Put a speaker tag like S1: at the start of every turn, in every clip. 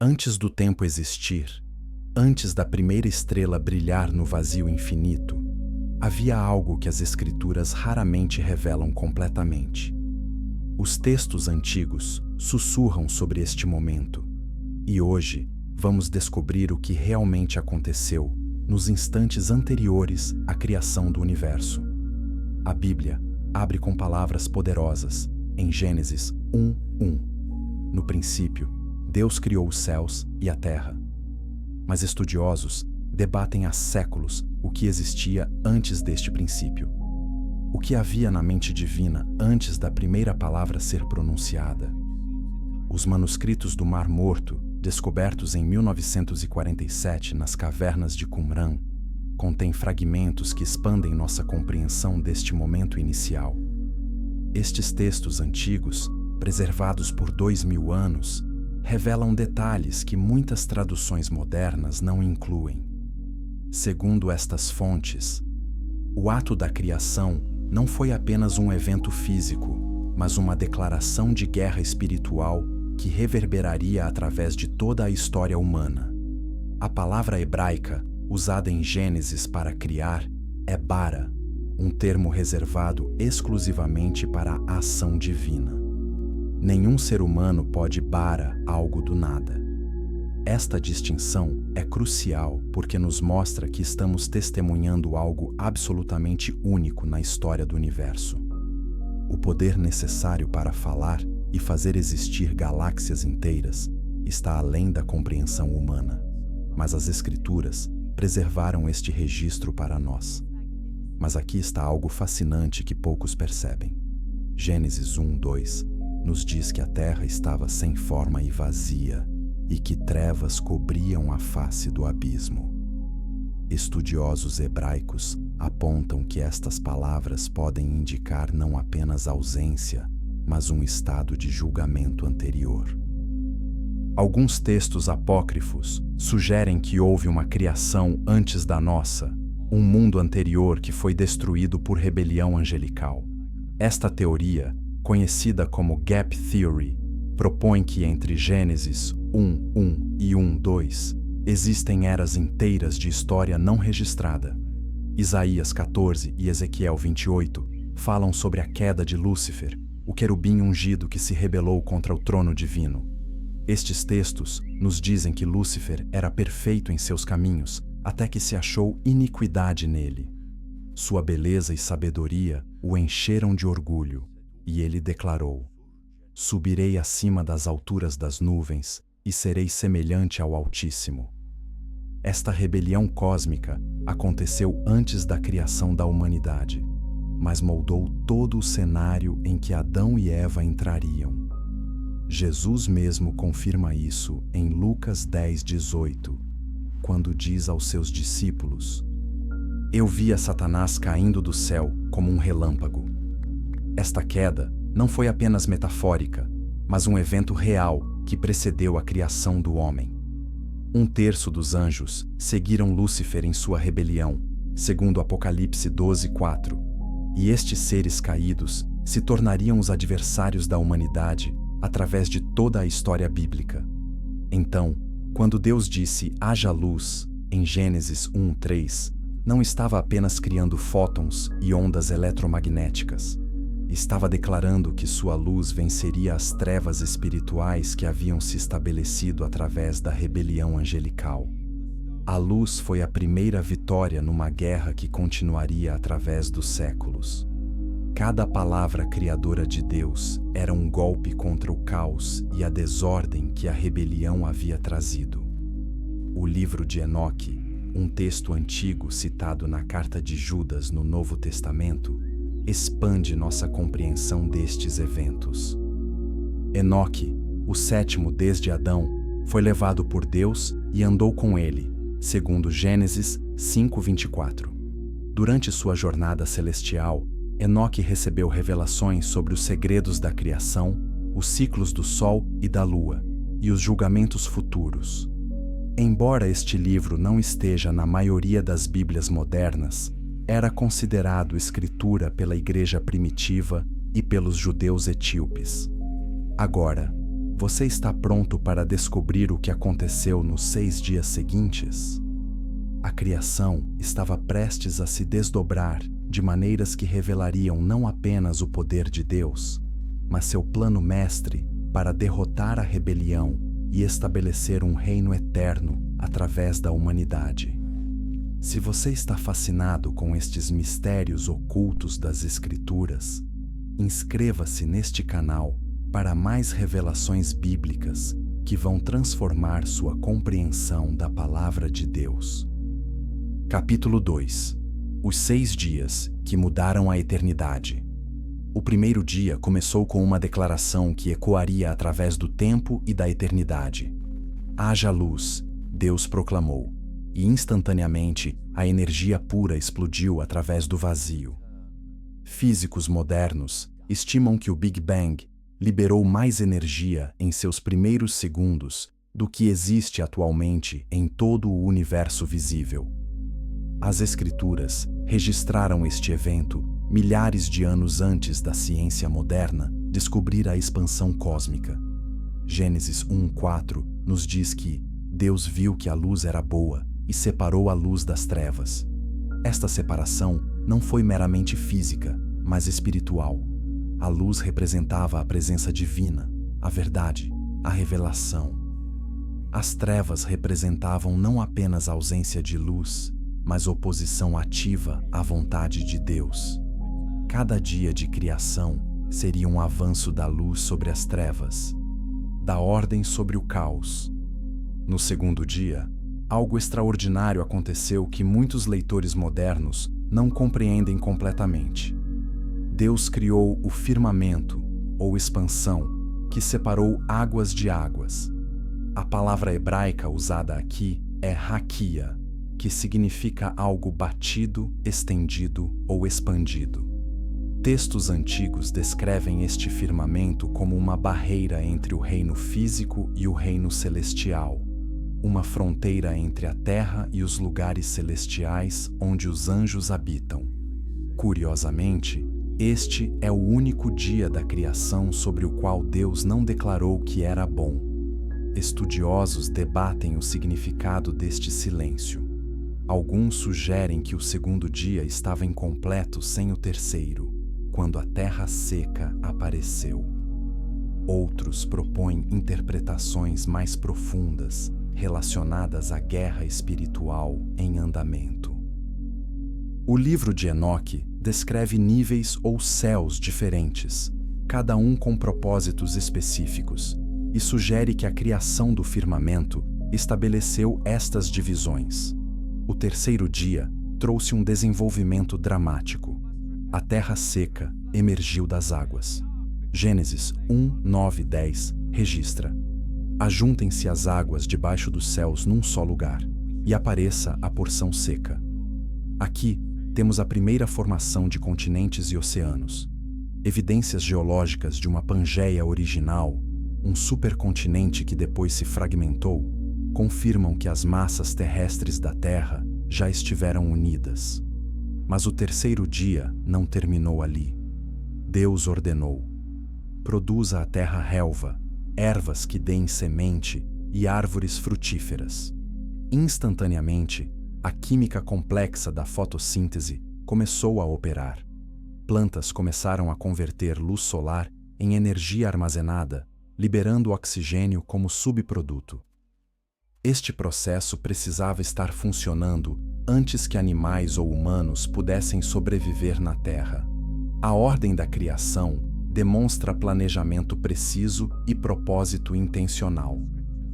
S1: Antes do tempo existir, antes da primeira estrela brilhar no vazio infinito, havia algo que as Escrituras raramente revelam completamente. Os textos antigos sussurram sobre este momento, e hoje vamos descobrir o que realmente aconteceu nos instantes anteriores à criação do universo. A Bíblia abre com palavras poderosas em Gênesis 1:1. No princípio, Deus criou os céus e a terra. Mas estudiosos debatem há séculos o que existia antes deste princípio. O que havia na mente divina antes da primeira palavra ser pronunciada? Os manuscritos do Mar Morto, descobertos em 1947 nas cavernas de Qumran, contêm fragmentos que expandem nossa compreensão deste momento inicial. Estes textos antigos, preservados por 2000 anos, revelam detalhes que muitas traduções modernas não incluem. Segundo estas fontes, o ato da criação não foi apenas um evento físico, mas uma declaração de guerra espiritual que reverberaria através de toda a história humana. A palavra hebraica usada em Gênesis para criar é bara, um termo reservado exclusivamente para a ação divina. Nenhum ser humano pode bara algo do nada. Esta distinção é crucial porque nos mostra que estamos testemunhando algo absolutamente único na história do universo. O poder necessário para falar e fazer existir galáxias inteiras está além da compreensão humana, mas as Escrituras preservaram este registro para nós. Mas aqui está algo fascinante que poucos percebem. Gênesis 1:2 nos diz que a terra estava sem forma e vazia, e que trevas cobriam a face do abismo. Estudiosos hebraicos apontam que estas palavras podem indicar não apenas ausência, mas um estado de julgamento anterior. Alguns textos apócrifos sugerem que houve uma criação antes da nossa, um mundo anterior que foi destruído por rebelião angelical. Esta teoria, conhecida como Gap Theory, propõe que entre Gênesis 1:1 e 1:2 existem eras inteiras de história não registrada. Isaías 14 e Ezequiel 28 falam sobre a queda de Lúcifer, o querubim ungido que se rebelou contra o trono divino. Estes textos nos dizem que Lúcifer era perfeito em seus caminhos até que se achou iniquidade nele. Sua beleza e sabedoria o encheram de orgulho, e ele declarou: "Subirei acima das alturas das nuvens e serei semelhante ao Altíssimo." Esta rebelião cósmica aconteceu antes da criação da humanidade, mas moldou todo o cenário em que Adão e Eva entrariam. Jesus mesmo confirma isso em Lucas 10:18, quando diz aos seus discípulos: "Eu vi a Satanás caindo do céu como um relâmpago." Esta queda não foi apenas metafórica, mas um evento real que precedeu a criação do homem. 1/3 dos anjos seguiram Lúcifer em sua rebelião, segundo Apocalipse 12:4, e estes seres caídos se tornariam os adversários da humanidade através de toda a história bíblica. Então, quando Deus disse "haja luz", em Gênesis 1:3, não estava apenas criando fótons e ondas eletromagnéticas. Estava declarando que sua luz venceria as trevas espirituais que haviam se estabelecido através da rebelião angelical. A luz foi a primeira vitória numa guerra que continuaria através dos séculos. Cada palavra criadora de Deus era um golpe contra o caos e a desordem que a rebelião havia trazido. O livro de Enoque, um texto antigo citado na carta de Judas no Novo Testamento, expande nossa compreensão destes eventos. Enoque, o sétimo desde Adão, foi levado por Deus e andou com ele, segundo Gênesis 5:24. Durante sua jornada celestial, Enoque recebeu revelações sobre os segredos da criação, os ciclos do Sol e da Lua, e os julgamentos futuros. Embora este livro não esteja na maioria das Bíblias modernas, era considerado escritura pela Igreja primitiva e pelos judeus etíopes. Agora, Você está pronto para descobrir o que aconteceu nos 6 dias seguintes? A criação estava prestes a se desdobrar de maneiras que revelariam não apenas o poder de Deus, mas seu plano mestre para derrotar a rebelião e estabelecer um reino eterno através da humanidade. Se você está fascinado com estes mistérios ocultos das Escrituras, inscreva-se neste canal para mais revelações bíblicas que vão transformar sua compreensão da Palavra de Deus. Capítulo 2. Os 6 dias que mudaram a eternidade. O primeiro dia começou com uma declaração que ecoaria através do tempo e da eternidade. Haja luz, Deus proclamou, e instantaneamente a energia pura explodiu através do vazio. Físicos modernos estimam que o Big Bang liberou mais energia em seus primeiros segundos do que existe atualmente em todo o universo visível. As Escrituras registraram este evento milhares de anos antes da ciência moderna descobrir a expansão cósmica. Gênesis 1:4 nos diz que Deus viu que a luz era boa e separou a luz das trevas. Esta separação não foi meramente física, mas espiritual. A luz representava a presença divina, a verdade, a revelação. As trevas representavam não apenas a ausência de luz, mas oposição ativa à vontade de Deus. Cada dia de criação seria um avanço da luz sobre as trevas, da ordem sobre o caos. No segundo dia, algo extraordinário aconteceu que muitos leitores modernos não compreendem completamente. Deus criou o firmamento, ou expansão, que separou águas de águas. A palavra hebraica usada aqui é raquia, que significa algo batido, estendido ou expandido. Textos antigos descrevem este firmamento como uma barreira entre o reino físico e o reino celestial, uma fronteira entre a terra e os lugares celestiais onde os anjos habitam. Curiosamente, este é o único dia da criação sobre o qual Deus não declarou que era bom. Estudiosos debatem o significado deste silêncio. Alguns sugerem que o segundo dia estava incompleto sem o terceiro, quando a terra seca apareceu. Outros propõem interpretações mais profundas relacionadas à guerra espiritual em andamento. O livro de Enoque descreve níveis ou céus diferentes, cada um com propósitos específicos, e sugere que a criação do firmamento estabeleceu estas divisões. O terceiro dia trouxe um desenvolvimento dramático. A terra seca emergiu das águas. Gênesis 1, 9 e 10 registra: ajuntem-se as águas debaixo dos céus num só lugar, e apareça a porção seca. Aqui temos a primeira formação de continentes e oceanos. Evidências geológicas de uma Pangeia original, um supercontinente que depois se fragmentou, confirmam que as massas terrestres da Terra já estiveram unidas. Mas o terceiro dia não terminou ali. Deus ordenou: produza a terra relva, ervas que deem semente e árvores frutíferas. Instantaneamente, a química complexa da fotossíntese começou a operar. Plantas começaram a converter luz solar em energia armazenada, liberando oxigênio como subproduto. Este processo precisava estar funcionando antes que animais ou humanos pudessem sobreviver na Terra. A ordem da criação demonstra planejamento preciso e propósito intencional.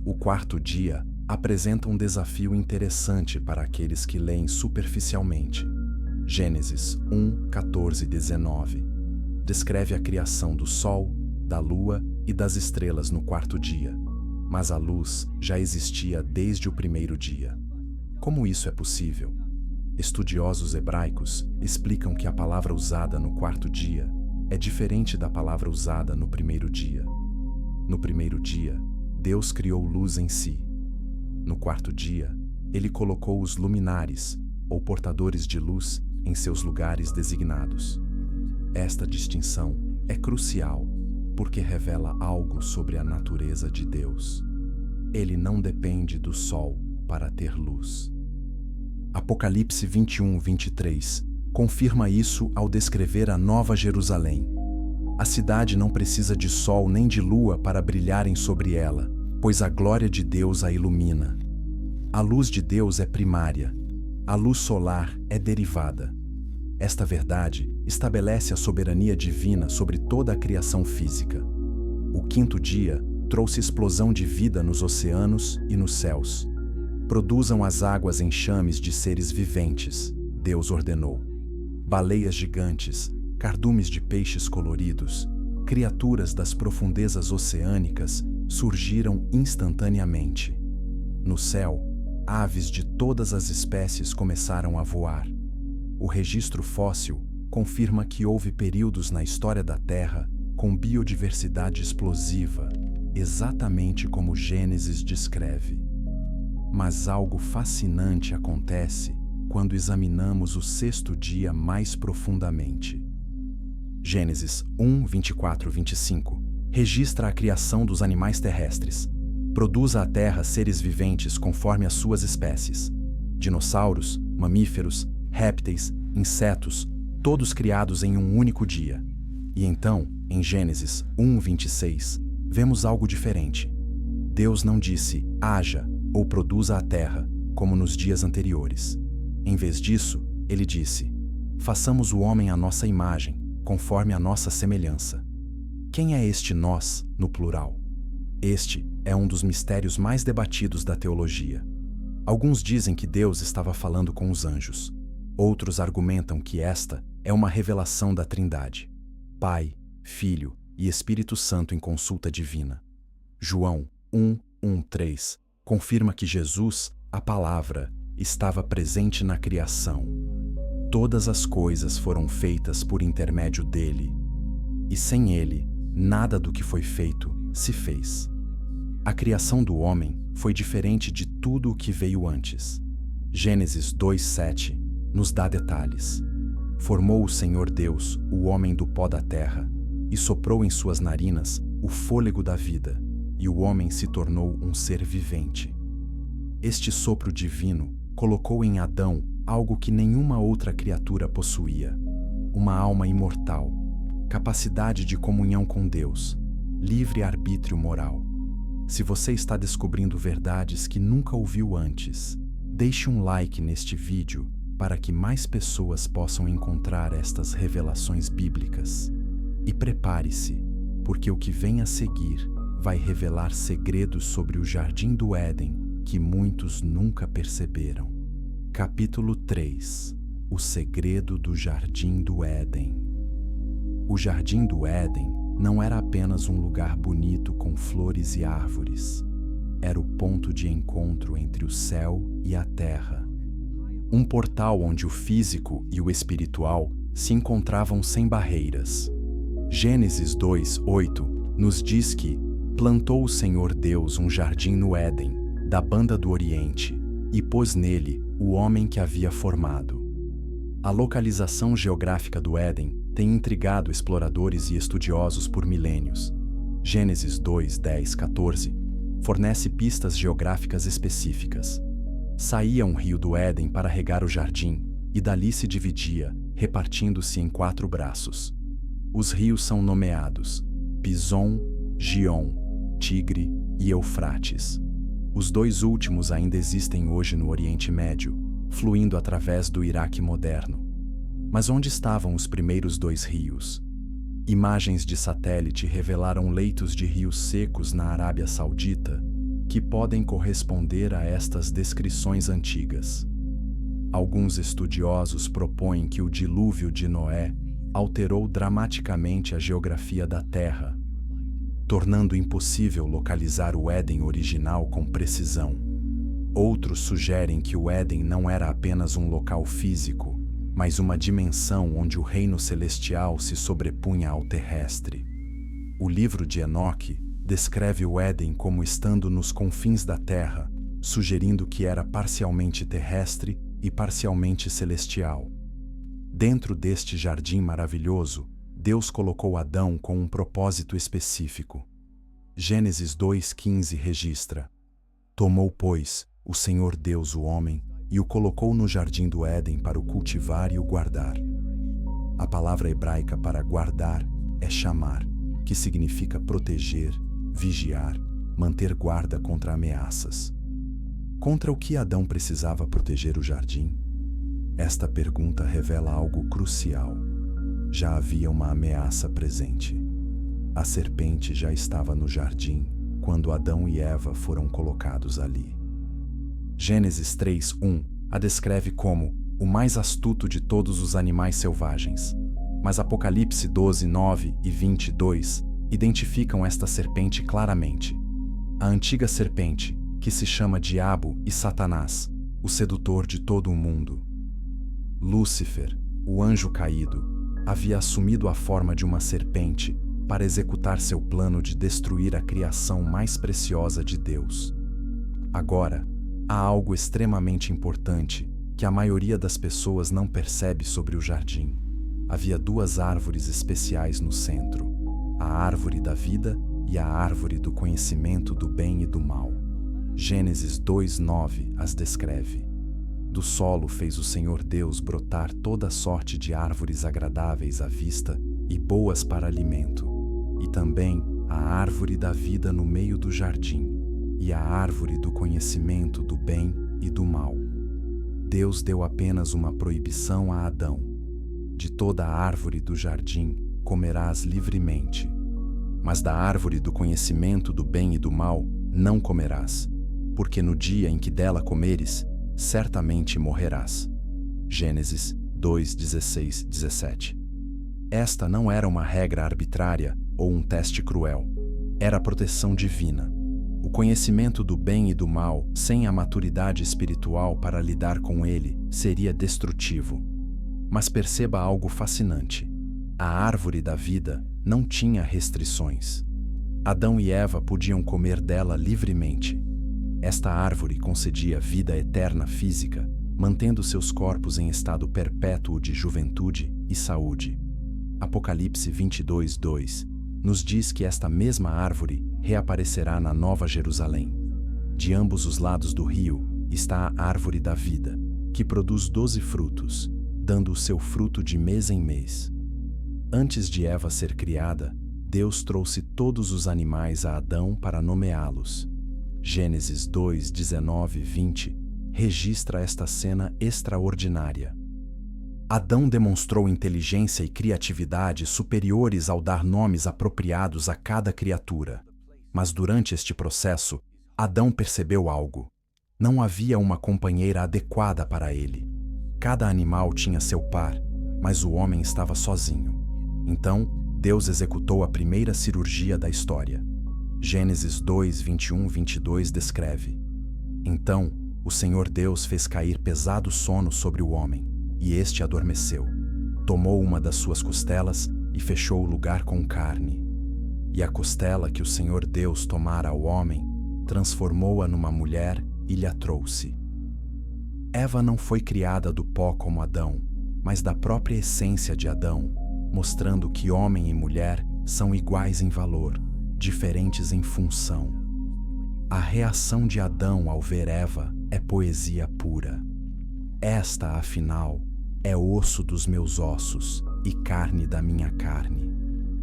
S1: O quarto dia apresenta um desafio interessante para aqueles que leem superficialmente. Gênesis 1, 14 e 19 descreve a criação do Sol, da Lua e das estrelas no quarto dia, mas a luz já existia desde o primeiro dia. Como isso é possível? Estudiosos hebraicos explicam que a palavra usada no quarto dia é diferente da palavra usada no primeiro dia. No primeiro dia, Deus criou luz em si. No quarto dia, ele colocou os luminares, ou portadores de luz, em seus lugares designados. Esta distinção é crucial. porque revela algo sobre a natureza de Deus. Ele não depende do sol para ter luz. Apocalipse 21:23 confirma isso ao descrever a Nova Jerusalém. A cidade não precisa de sol nem de lua para brilharem sobre ela, pois a glória de Deus a ilumina. A luz de Deus é primária, a luz solar é derivada. Esta verdade estabelece a soberania divina sobre toda a criação física. O quinto dia trouxe explosão de vida nos oceanos e nos céus. Produzam as águas enxames de seres viventes, Deus ordenou. Baleias gigantes, cardumes de peixes coloridos, criaturas das profundezas oceânicas surgiram instantaneamente. No céu, aves de todas as espécies começaram a voar. O registro fóssil confirma que houve períodos na história da Terra com biodiversidade explosiva, exatamente como Gênesis descreve. Mas algo fascinante acontece quando examinamos o sexto dia mais profundamente. Gênesis 1:24-25 registra a criação dos animais terrestres. Produza a terra seres viventes conforme as suas espécies. Dinossauros, mamíferos, répteis, insetos, todos criados em um único dia. E então, em Gênesis 1:26, vemos algo diferente. Deus não disse, haja ou produza a terra, como nos dias anteriores. Em vez disso, ele disse, façamos o homem à nossa imagem, conforme a nossa semelhança. Quem é este nós, no plural? Este é um dos mistérios mais debatidos da teologia. Alguns dizem que Deus estava falando com os anjos. Outros argumentam que esta é uma revelação da Trindade. Pai, Filho e Espírito Santo em consulta divina. João 1:1-3 confirma que Jesus, a Palavra, estava presente na criação. Todas as coisas foram feitas por intermédio dele, e sem ele, nada do que foi feito se fez. A criação do homem foi diferente de tudo o que veio antes. Gênesis 2:7 nos dá detalhes. Formou o Senhor Deus o homem do pó da terra, e soprou em suas narinas o fôlego da vida, e o homem se tornou um ser vivente. Este sopro divino colocou em Adão algo que nenhuma outra criatura possuía: uma alma imortal, capacidade de comunhão com Deus, livre arbítrio moral. Se você está descobrindo verdades que nunca ouviu antes, deixe um like neste vídeo para que mais pessoas possam encontrar estas revelações bíblicas. E prepare-se, porque o que vem a seguir vai revelar segredos sobre o Jardim do Éden que muitos nunca perceberam. Capítulo 3 – O segredo do Jardim do Éden. O Jardim do Éden não era apenas um lugar bonito com flores e árvores. Era o ponto de encontro entre o céu e a terra. Um portal onde o físico e o espiritual se encontravam sem barreiras. Gênesis 2:8 nos diz que plantou o Senhor Deus um jardim no Éden, da banda do Oriente, e pôs nele o homem que havia formado. A localização geográfica do Éden tem intrigado exploradores e estudiosos por milênios. Gênesis 2:10-14 fornece pistas geográficas específicas. Saía um rio do Éden para regar o jardim, e dali se dividia, repartindo-se em 4 braços. Os rios são nomeados Pison, Gion, Tigre e Eufrates. Os 2 últimos ainda existem hoje no Oriente Médio, fluindo através do Iraque moderno. Mas onde estavam os primeiros 2 rios? Imagens de satélite revelaram leitos de rios secos na Arábia Saudita, que podem corresponder a estas descrições antigas. Alguns estudiosos propõem que o dilúvio de Noé alterou dramaticamente a geografia da Terra, tornando impossível localizar o Éden original com precisão. Outros sugerem que o Éden não era apenas um local físico, mas uma dimensão onde o reino celestial se sobrepunha ao terrestre. O livro de Enoque descreve o Éden como estando nos confins da terra, sugerindo que era parcialmente terrestre e parcialmente celestial. Dentro deste jardim maravilhoso, Deus colocou Adão com um propósito específico. Gênesis 2:15 registra: Tomou, pois, o Senhor Deus o homem e o colocou no jardim do Éden para o cultivar e o guardar. A palavra hebraica para guardar é chamar, que significa proteger, vigiar, manter guarda contra ameaças. Contra o que Adão precisava proteger o jardim? Esta pergunta revela algo crucial. Já havia uma ameaça presente. A serpente já estava no jardim quando Adão e Eva foram colocados ali. Gênesis 3:1 a descreve como o mais astuto de todos os animais selvagens, mas Apocalipse 12:9 e 22 identificam esta serpente claramente. A antiga serpente, que se chama Diabo e Satanás, o sedutor de todo o mundo. Lúcifer, o anjo caído, havia assumido a forma de uma serpente para executar seu plano de destruir a criação mais preciosa de Deus. Agora, há algo extremamente importante que a maioria das pessoas não percebe sobre o jardim. Havia duas árvores especiais no centro: a árvore da vida e a árvore do conhecimento do bem e do mal. Gênesis 2:9 as descreve. Do solo fez o Senhor Deus brotar toda sorte de árvores agradáveis à vista e boas para alimento, e também a árvore da vida no meio do jardim, e a árvore do conhecimento do bem e do mal. Deus deu apenas uma proibição a Adão: de toda a árvore do jardim comerás livremente, mas da árvore do conhecimento do bem e do mal não comerás, porque no dia em que dela comeres, certamente morrerás. Gênesis 2:16, 17. Esta não era uma regra arbitrária ou um teste cruel. Era a proteção divina. O conhecimento do bem e do mal, sem a maturidade espiritual para lidar com ele, seria destrutivo. Mas perceba algo fascinante. A árvore da vida não tinha restrições. Adão e Eva podiam comer dela livremente. Esta árvore concedia vida eterna física, mantendo seus corpos em estado perpétuo de juventude e saúde. Apocalipse 22:2 nos diz que esta mesma árvore reaparecerá na Nova Jerusalém. De ambos os lados do rio está a árvore da vida, que produz 12 frutos, dando o seu fruto de mês em mês. Antes de Eva ser criada, Deus trouxe todos os animais a Adão para nomeá-los. Gênesis 2:19 e 20 registra esta cena extraordinária. Adão demonstrou inteligência e criatividade superiores ao dar nomes apropriados a cada criatura. Mas durante este processo, Adão percebeu algo. Não havia uma companheira adequada para ele. Cada animal tinha seu par, mas o homem estava sozinho. Então, Deus executou a primeira cirurgia da história. Gênesis 2:21-22 descreve: Então, o Senhor Deus fez cair pesado sono sobre o homem, e este adormeceu. Tomou uma das suas costelas e fechou o lugar com carne. E a costela que o Senhor Deus tomara ao homem, transformou-a numa mulher e lhe a trouxe. Eva não foi criada do pó como Adão, mas da própria essência de Adão, mostrando que homem e mulher são iguais em valor, diferentes em função. A reação de Adão ao ver Eva é poesia pura. Esta, afinal, é osso dos meus ossos e carne da minha carne.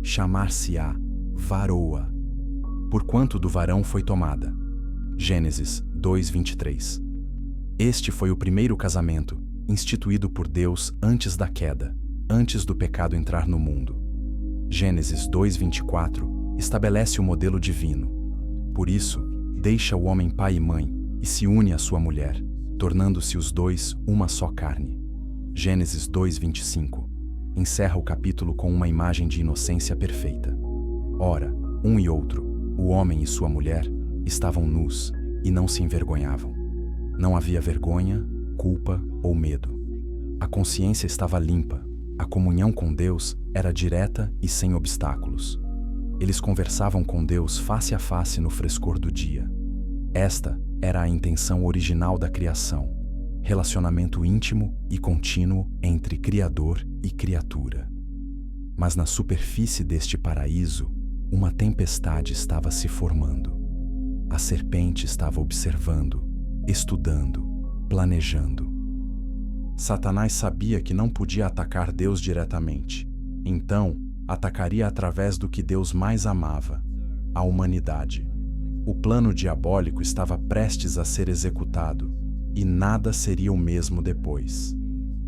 S1: Chamar-se-á varoa, porquanto do varão foi tomada. Gênesis 2:23. Este foi o primeiro casamento, instituído por Deus antes da queda, antes do pecado entrar no mundo. Gênesis 2:24 estabelece o modelo divino. Por isso, deixa o homem pai e mãe e se une à sua mulher, tornando-se os dois uma só carne. Gênesis 2:25 encerra o capítulo com uma imagem de inocência perfeita. Ora, um e outro, o homem e sua mulher, estavam nus e não se envergonhavam. Não havia vergonha, culpa ou medo. A consciência estava limpa, a comunhão com Deus era direta e sem obstáculos. Eles conversavam com Deus face a face no frescor do dia. Esta era a intenção original da criação: relacionamento íntimo e contínuo entre Criador e criatura. Mas na superfície deste paraíso, uma tempestade estava se formando. A serpente estava observando, estudando, planejando. Satanás sabia que não podia atacar Deus diretamente. Então, atacaria através do que Deus mais amava, a humanidade. O plano diabólico estava prestes a ser executado, e nada seria o mesmo depois.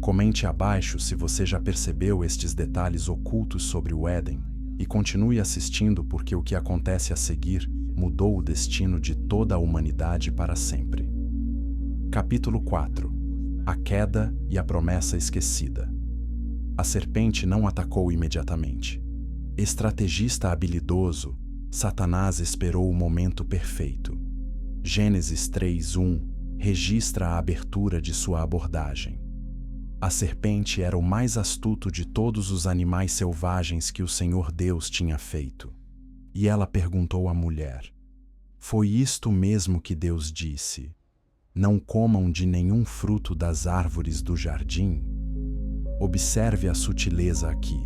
S1: Comente abaixo se você já percebeu estes detalhes ocultos sobre o Éden, e continue assistindo porque o que acontece a seguir mudou o destino de toda a humanidade para sempre. Capítulo 4. A queda e a promessa esquecida. A serpente não atacou imediatamente. Estrategista habilidoso, Satanás esperou o momento perfeito. Gênesis 3:1 registra a abertura de sua abordagem. A serpente era o mais astuto de todos os animais selvagens que o Senhor Deus tinha feito. E ela perguntou à mulher: "Foi isto mesmo que Deus disse? Não comam de nenhum fruto das árvores do jardim?" Observe a sutileza aqui.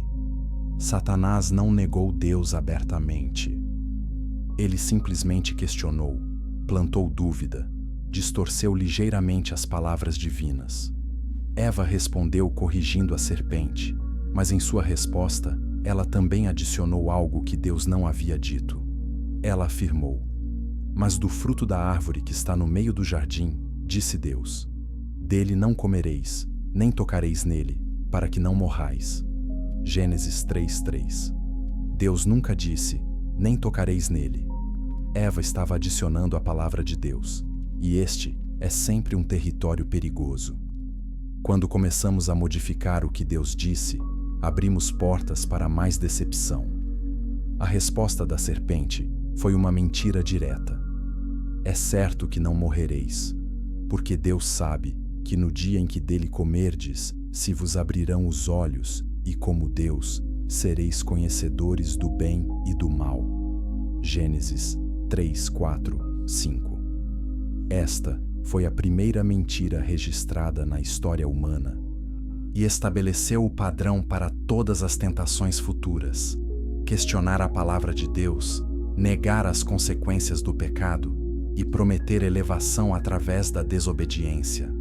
S1: Satanás não negou Deus abertamente. Ele simplesmente questionou, plantou dúvida, distorceu ligeiramente as palavras divinas. Eva respondeu corrigindo a serpente, mas em sua resposta, ela também adicionou algo que Deus não havia dito. Ela afirmou: "Mas do fruto da árvore que está no meio do jardim, disse Deus, dele não comereis, nem tocareis nele, para que não morrais." Gênesis 3:3. Deus nunca disse, "Nem tocareis nele." Eva estava adicionando a palavra de Deus, e este é sempre um território perigoso. Quando começamos a modificar o que Deus disse, abrimos portas para mais decepção. A resposta da serpente foi uma mentira direta. "É certo que não morrereis, porque Deus sabe que no dia em que dele comerdes, se vos abrirão os olhos, e como Deus, sereis conhecedores do bem e do mal." Gênesis 3:4-5. Esta foi a primeira mentira registrada na história humana e estabeleceu o padrão para todas as tentações futuras. Questionar a palavra de Deus, negar as consequências do pecado e prometer elevação através da desobediência.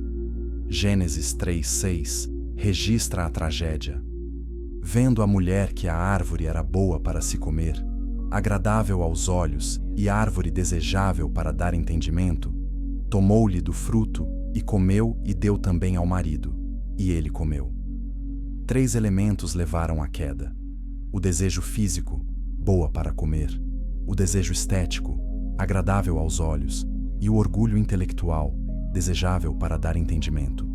S1: Gênesis 3:6 registra a tragédia. Vendo a mulher que a árvore era boa para se comer, agradável aos olhos e árvore desejável para dar entendimento, tomou-lhe do fruto e comeu e deu também ao marido, e ele comeu. 3 elementos levaram à queda: o desejo físico, boa para comer; o desejo estético, agradável aos olhos; e o orgulho intelectual, desejável para dar entendimento.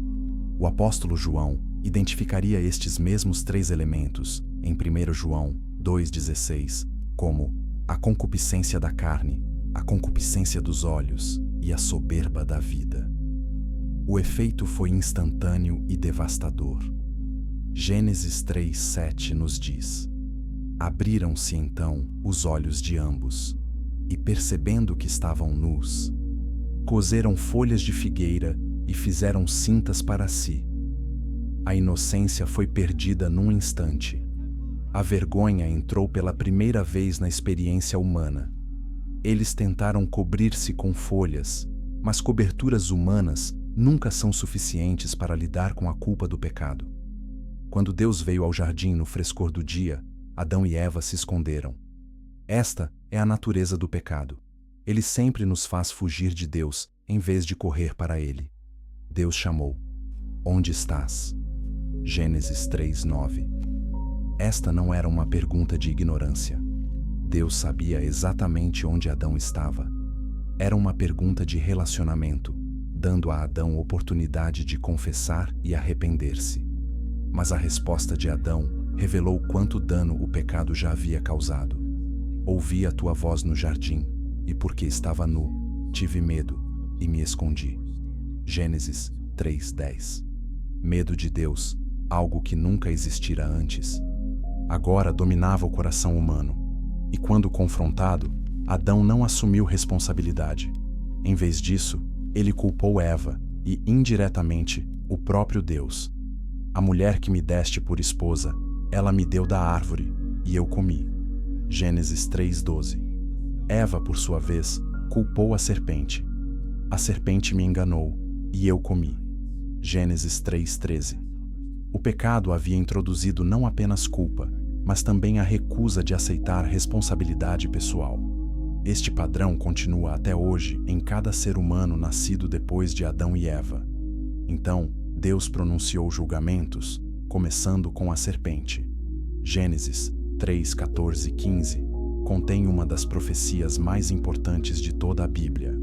S1: O apóstolo João identificaria estes mesmos 3 elementos, em 1 João 2,16, como a concupiscência da carne, a concupiscência dos olhos e a soberba da vida. O efeito foi instantâneo e devastador. Gênesis 3:7 nos diz: "Abriram-se então os olhos de ambos, e percebendo que estavam nus, coseram folhas de figueira e fizeram cintas para si." A inocência foi perdida num instante. A vergonha entrou pela primeira vez na experiência humana. Eles tentaram cobrir-se com folhas, mas coberturas humanas nunca são suficientes para lidar com a culpa do pecado. Quando Deus veio ao jardim no frescor do dia, Adão e Eva se esconderam. Esta é a natureza do pecado. Ele sempre nos faz fugir de Deus em vez de correr para Ele. Deus chamou: "Onde estás?" Gênesis 3:9. Esta não era uma pergunta de ignorância. Deus sabia exatamente onde Adão estava. Era uma pergunta de relacionamento, dando a Adão oportunidade de confessar e arrepender-se. Mas a resposta de Adão revelou quanto dano o pecado já havia causado. "Ouvi a tua voz no jardim, e porque estava nu, tive medo e me escondi." Gênesis 3:10. Medo de Deus, algo que nunca existira antes, agora dominava o coração humano. E quando confrontado, Adão não assumiu responsabilidade. Em vez disso, ele culpou Eva e, indiretamente, o próprio Deus. "A mulher que me deste por esposa, Ela me deu da árvore, e eu comi. Gênesis 3:12. Eva, por sua vez, culpou a serpente. A serpente me enganou, e eu comi. Gênesis 3:13. O pecado havia introduzido não apenas culpa, mas também a recusa de aceitar responsabilidade pessoal. Este padrão continua até hoje em cada ser humano nascido depois de Adão e Eva. Então, Deus pronunciou julgamentos, começando com a serpente. Gênesis 3, 14 e 15 contém uma das profecias mais importantes de toda a Bíblia.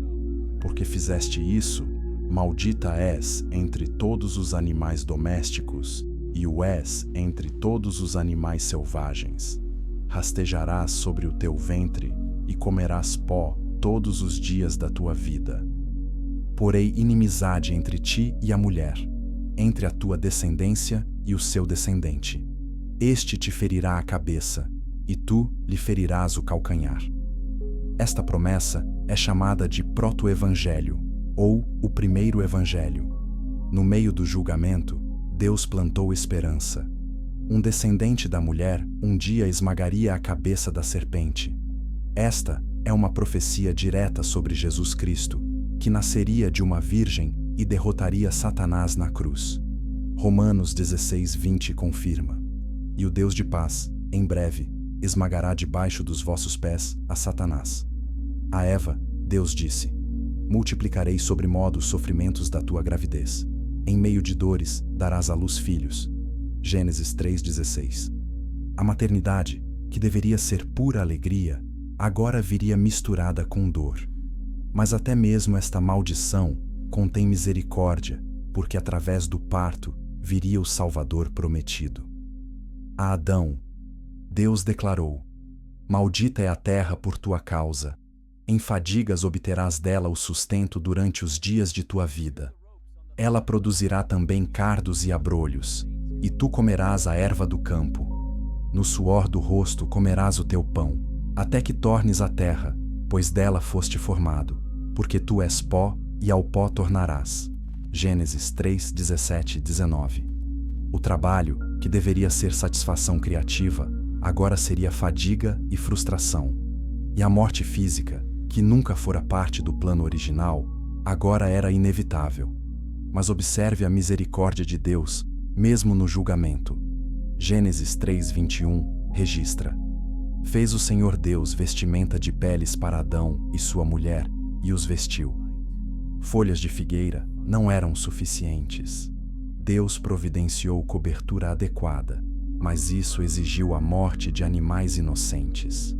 S1: Porque fizeste isso, maldita és entre todos os animais domésticos, e o és entre todos os animais selvagens. Rastejarás sobre o teu ventre, e comerás pó todos os dias da tua vida. Porei inimizade entre ti e a mulher, entre a tua descendência e o seu descendente. Este te ferirá a cabeça, e tu lhe ferirás o calcanhar. Esta promessa é chamada de proto-evangelho, ou o primeiro evangelho. No meio do julgamento, Deus plantou esperança. Um descendente da mulher um dia esmagaria a cabeça da serpente. Esta é uma profecia direta sobre Jesus Cristo, que nasceria de uma virgem e derrotaria Satanás na cruz. Romanos 16:20 confirma. E o Deus de paz, em breve, esmagará debaixo dos vossos pés a Satanás. A Eva, Deus disse: multiplicarei sobremodo os sofrimentos da tua gravidez. Em meio de dores, darás à luz filhos. Gênesis 3:16. A maternidade, que deveria ser pura alegria, agora viria misturada com dor. Mas até mesmo esta maldição contém misericórdia, porque através do parto viria o Salvador prometido. A Adão, Deus declarou: maldita é a terra por tua causa. Em fadigas obterás dela o sustento durante os dias de tua vida. Ela produzirá também cardos e abrolhos, e tu comerás a erva do campo. No suor do rosto comerás o teu pão, até que tornes a terra, pois dela foste formado, porque tu és pó, e ao pó tornarás. Gênesis 3, 17 e 19. O trabalho, que deveria ser satisfação criativa, agora seria fadiga e frustração. E a morte física, que nunca fora parte do plano original, agora era inevitável. Mas observe a misericórdia de Deus, mesmo no julgamento. Gênesis 3:21 registra: fez o Senhor Deus vestimenta de peles para Adão e sua mulher, e os vestiu. Folhas de figueira não eram suficientes. Deus providenciou cobertura adequada, mas isso exigiu a morte de animais inocentes.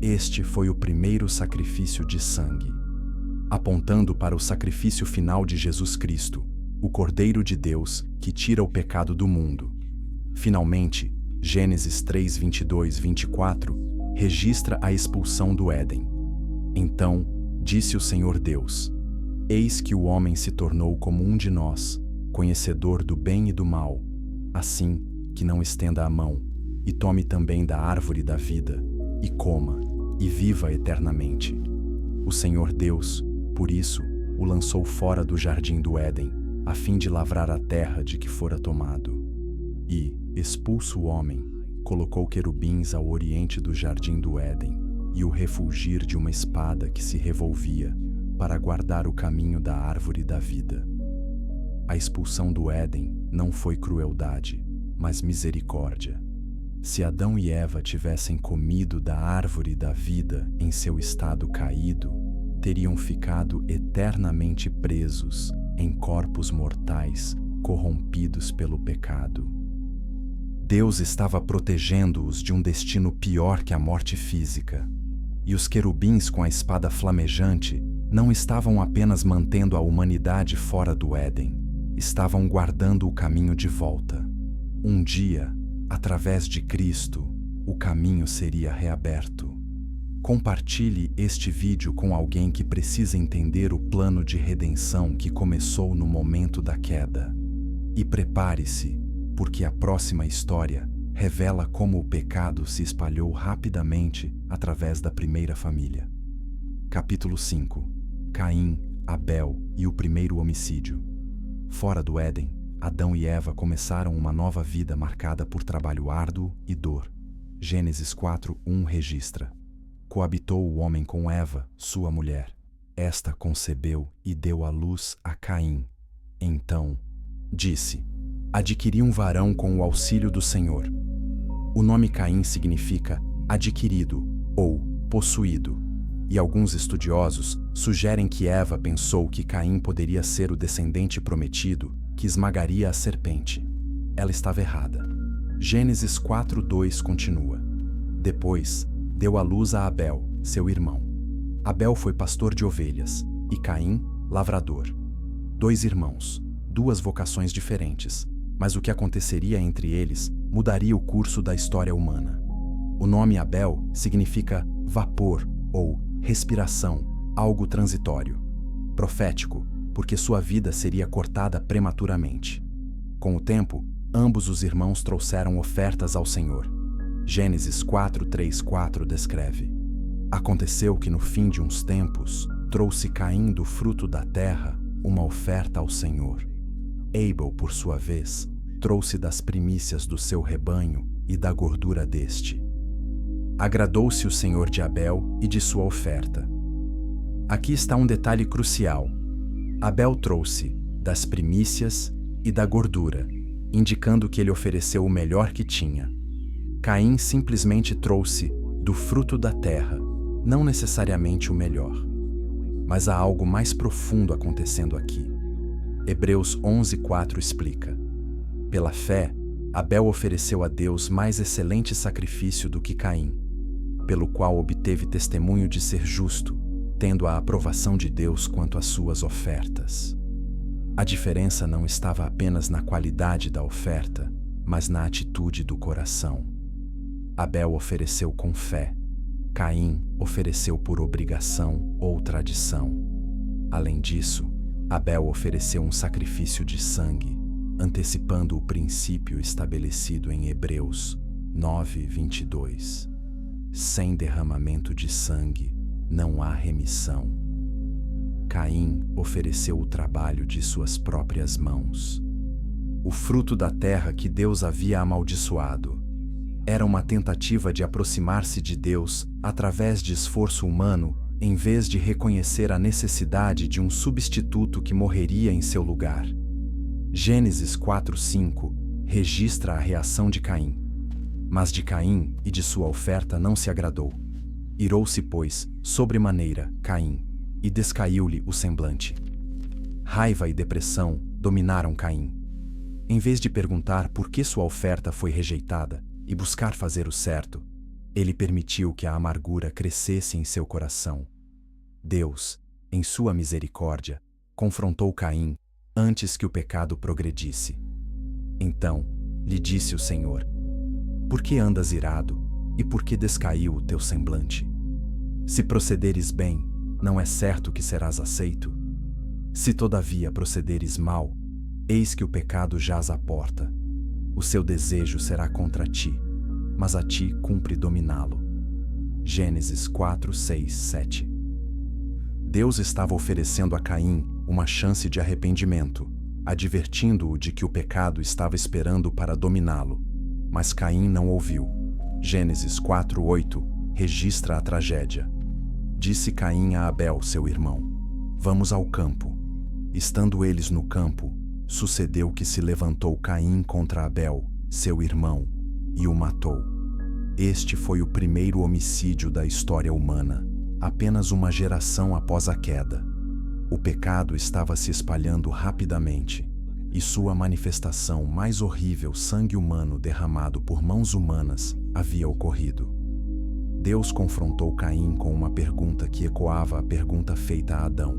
S1: Este foi o primeiro sacrifício de sangue, apontando para o sacrifício final de Jesus Cristo, o Cordeiro de Deus que tira o pecado do mundo. Finalmente, Gênesis 3, 22, 24 registra a expulsão do Éden. Então, disse o Senhor Deus: eis que o homem se tornou como um de nós, conhecedor do bem e do mal, assim que não estenda a mão, e tome também da árvore da vida, e coma, e viva eternamente. O Senhor Deus, por isso, o lançou fora do jardim do Éden, a fim de lavrar a terra de que fora tomado. E, expulso o homem, colocou querubins ao oriente do jardim do Éden, e o refulgir de uma espada que se revolvia, para guardar o caminho da árvore da vida. A expulsão do Éden não foi crueldade, mas misericórdia. Se Adão e Eva tivessem comido da árvore da vida em seu estado caído, teriam ficado eternamente presos em corpos mortais corrompidos pelo pecado. Deus estava protegendo-os de um destino pior que a morte física, e os querubins com a espada flamejante não estavam apenas mantendo a humanidade fora do Éden, estavam guardando o caminho de volta. Um dia, através de Cristo, o caminho seria reaberto. Compartilhe este vídeo com alguém que precisa entender o plano de redenção que começou no momento da queda. E prepare-se, porque a próxima história revela como o pecado se espalhou rapidamente através da primeira família. Capítulo 5. Caim, Abel e o primeiro homicídio. Fora do Éden, Adão e Eva começaram uma nova vida marcada por trabalho árduo e dor. Gênesis 4:1 registra: coabitou o homem com Eva, sua mulher. Esta concebeu e deu à luz a Caim. Então, disse: adquiri um varão com o auxílio do Senhor. O nome Caim significa adquirido ou possuído, e alguns estudiosos sugerem que Eva pensou que Caim poderia ser o descendente prometido que esmagaria a serpente. Ela estava errada. Gênesis 4:2 continua: depois, deu à luz a Abel, seu irmão. Abel foi pastor de ovelhas, e Caim, lavrador. 2 irmãos, 2 vocações diferentes, mas o que aconteceria entre eles mudaria o curso da história humana. O nome Abel significa vapor ou respiração, algo transitório. Profético, porque sua vida seria cortada prematuramente. Com o tempo, ambos os irmãos trouxeram ofertas ao Senhor. Gênesis 4:3-4 descreve: aconteceu que no fim de uns tempos, trouxe Caim do fruto da terra uma oferta ao Senhor. Abel, por sua vez, trouxe das primícias do seu rebanho e da gordura deste. Agradou-se o Senhor de Abel e de sua oferta. Aqui está um detalhe crucial. Abel trouxe das primícias e da gordura, indicando que ele ofereceu o melhor que tinha. Caim simplesmente trouxe do fruto da terra, não necessariamente o melhor. Mas há algo mais profundo acontecendo aqui. Hebreus 11:4 explica: pela fé, Abel ofereceu a Deus mais excelente sacrifício do que Caim, pelo qual obteve testemunho de ser justo, tendo a aprovação de Deus quanto às suas ofertas. A diferença não estava apenas na qualidade da oferta, mas na atitude do coração. Abel ofereceu com fé. Caim ofereceu por obrigação ou tradição. Além disso, Abel ofereceu um sacrifício de sangue, antecipando o princípio estabelecido em Hebreus 9:22. Sem derramamento de sangue, não há remissão. Caim ofereceu o trabalho de suas próprias mãos. O fruto da terra que Deus havia amaldiçoado. Era uma tentativa de aproximar-se de Deus através de esforço humano, em vez de reconhecer a necessidade de um substituto que morreria em seu lugar. Gênesis 4:5 registra a reação de Caim. Mas de Caim e de sua oferta não se agradou. Irou-se, pois, sobremaneira, Caim, e descaiu-lhe o semblante. Raiva e depressão dominaram Caim. Em vez de perguntar por que sua oferta foi rejeitada e buscar fazer o certo, ele permitiu que a amargura crescesse em seu coração. Deus, em sua misericórdia, confrontou Caim antes que o pecado progredisse. Então, lhe disse o Senhor: por que andas irado, e por que descaiu o teu semblante? Se procederes bem, não é certo que serás aceito? Se todavia procederes mal, eis que o pecado jaz à porta. O seu desejo será contra ti, mas a ti cumpre dominá-lo. Gênesis 4:6-7. Deus estava oferecendo a Caim uma chance de arrependimento, advertindo-o de que o pecado estava esperando para dominá-lo. Mas Caim não ouviu. Gênesis 4:8 registra a tragédia. Disse Caim a Abel, seu irmão: vamos ao campo. Estando eles no campo, sucedeu que se levantou Caim contra Abel, seu irmão, e o matou. Este foi o primeiro homicídio da história humana, apenas uma geração após a queda. O pecado estava se espalhando rapidamente, e sua manifestação mais horrível, sangue humano derramado por mãos humanas, havia ocorrido. Deus confrontou Caim com uma pergunta que ecoava a pergunta feita a Adão: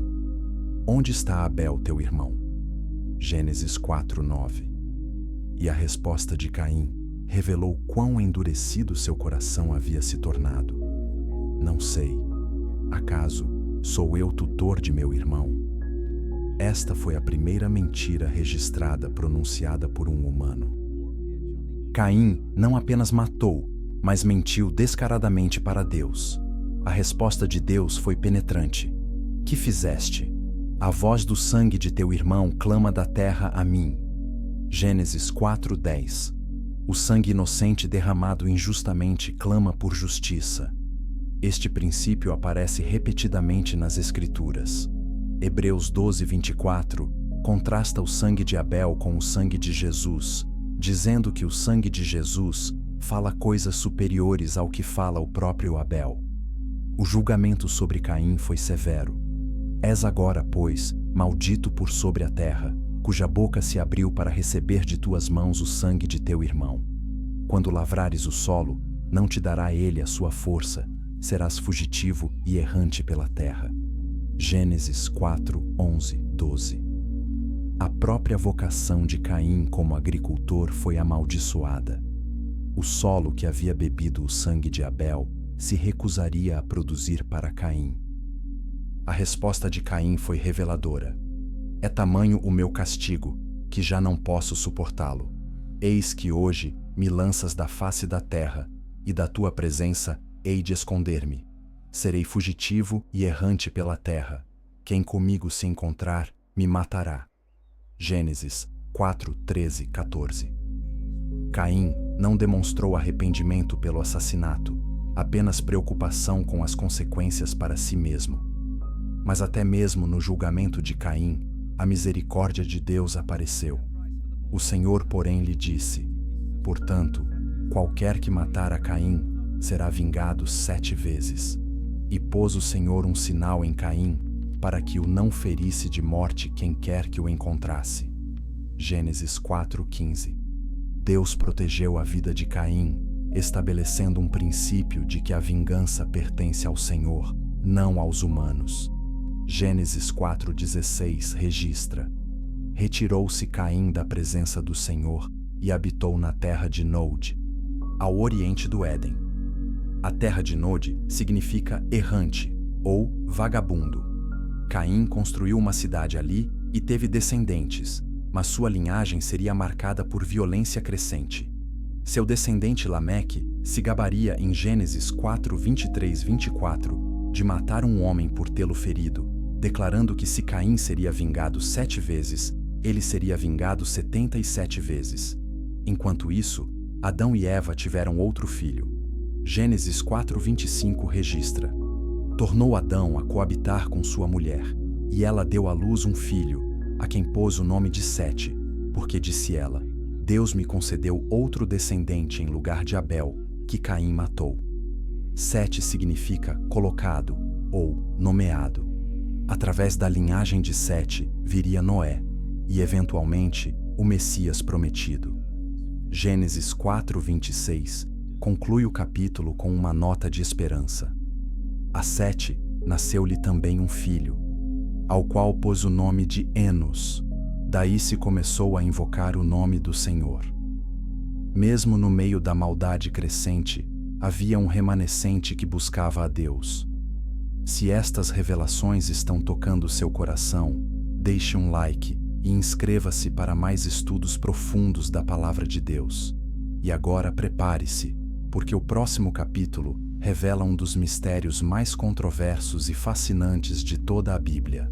S1: onde está Abel, teu irmão? Gênesis 4:9. E a resposta de Caim revelou quão endurecido seu coração havia se tornado. Não sei. Acaso sou eu tutor de meu irmão? Esta foi a primeira mentira registrada pronunciada por um humano. Caim não apenas matou, mas mentiu descaradamente para Deus. A resposta de Deus foi penetrante: que fizeste? A voz do sangue de teu irmão clama da terra a mim. Gênesis 4:10. O sangue inocente derramado injustamente clama por justiça. Este princípio aparece repetidamente nas Escrituras. Hebreus 12:24 contrasta o sangue de Abel com o sangue de Jesus, dizendo que o sangue de Jesus fala coisas superiores ao que fala o próprio Abel. O julgamento sobre Caim foi severo. És agora, pois, maldito por sobre a terra, cuja boca se abriu para receber de tuas mãos o sangue de teu irmão. Quando lavrares o solo, não te dará ele a sua força, serás fugitivo e errante pela terra. Gênesis 4:11-12. A própria vocação de Caim como agricultor foi amaldiçoada. O solo que havia bebido o sangue de Abel se recusaria a produzir para Caim. A resposta de Caim foi reveladora. É tamanho o meu castigo, que já não posso suportá-lo. Eis que hoje me lanças da face da terra, e da tua presença hei de esconder-me. Serei fugitivo e errante pela terra. Quem comigo se encontrar, me matará. Gênesis 4:13-14. Caim não demonstrou arrependimento pelo assassinato, apenas preocupação com as consequências para si mesmo. Mas até mesmo no julgamento de Caim, a misericórdia de Deus apareceu. O Senhor, porém, lhe disse: portanto, qualquer que matar a Caim será vingado 7 vezes. E pôs o Senhor um sinal em Caim, para que o não ferisse de morte quem quer que o encontrasse. Gênesis 4:15. Deus protegeu a vida de Caim, estabelecendo um princípio de que a vingança pertence ao Senhor, não aos humanos. Gênesis 4:16 registra: retirou-se Caim da presença do Senhor e habitou na terra de Nod, ao oriente do Éden. A terra de Nod significa errante ou vagabundo. Caim construiu uma cidade ali e teve descendentes, mas sua linhagem seria marcada por violência crescente. Seu descendente Lameque se gabaria em Gênesis 4:23-24 de matar um homem por tê-lo ferido, declarando que se Caim seria vingado 7 vezes, ele seria vingado 77 vezes. Enquanto isso, Adão e Eva tiveram outro filho. Gênesis 4:25 registra: tornou Adão a coabitar com sua mulher, e ela deu à luz um filho, a quem pôs o nome de Sete, porque disse ela: Deus me concedeu outro descendente em lugar de Abel, que Caim matou. Sete significa colocado ou nomeado. Através da linhagem de Sete viria Noé, e eventualmente o Messias prometido. Gênesis 4:26 conclui o capítulo com uma nota de esperança. A Sete nasceu-lhe também um filho, ao qual pôs o nome de Enos. Daí se começou a invocar o nome do Senhor. Mesmo no meio da maldade crescente, havia um remanescente que buscava a Deus. Se estas revelações estão tocando seu coração, deixe um like e inscreva-se para mais estudos profundos da Palavra de Deus. E agora prepare-se, porque o próximo capítulo revela um dos mistérios mais controversos e fascinantes de toda a Bíblia: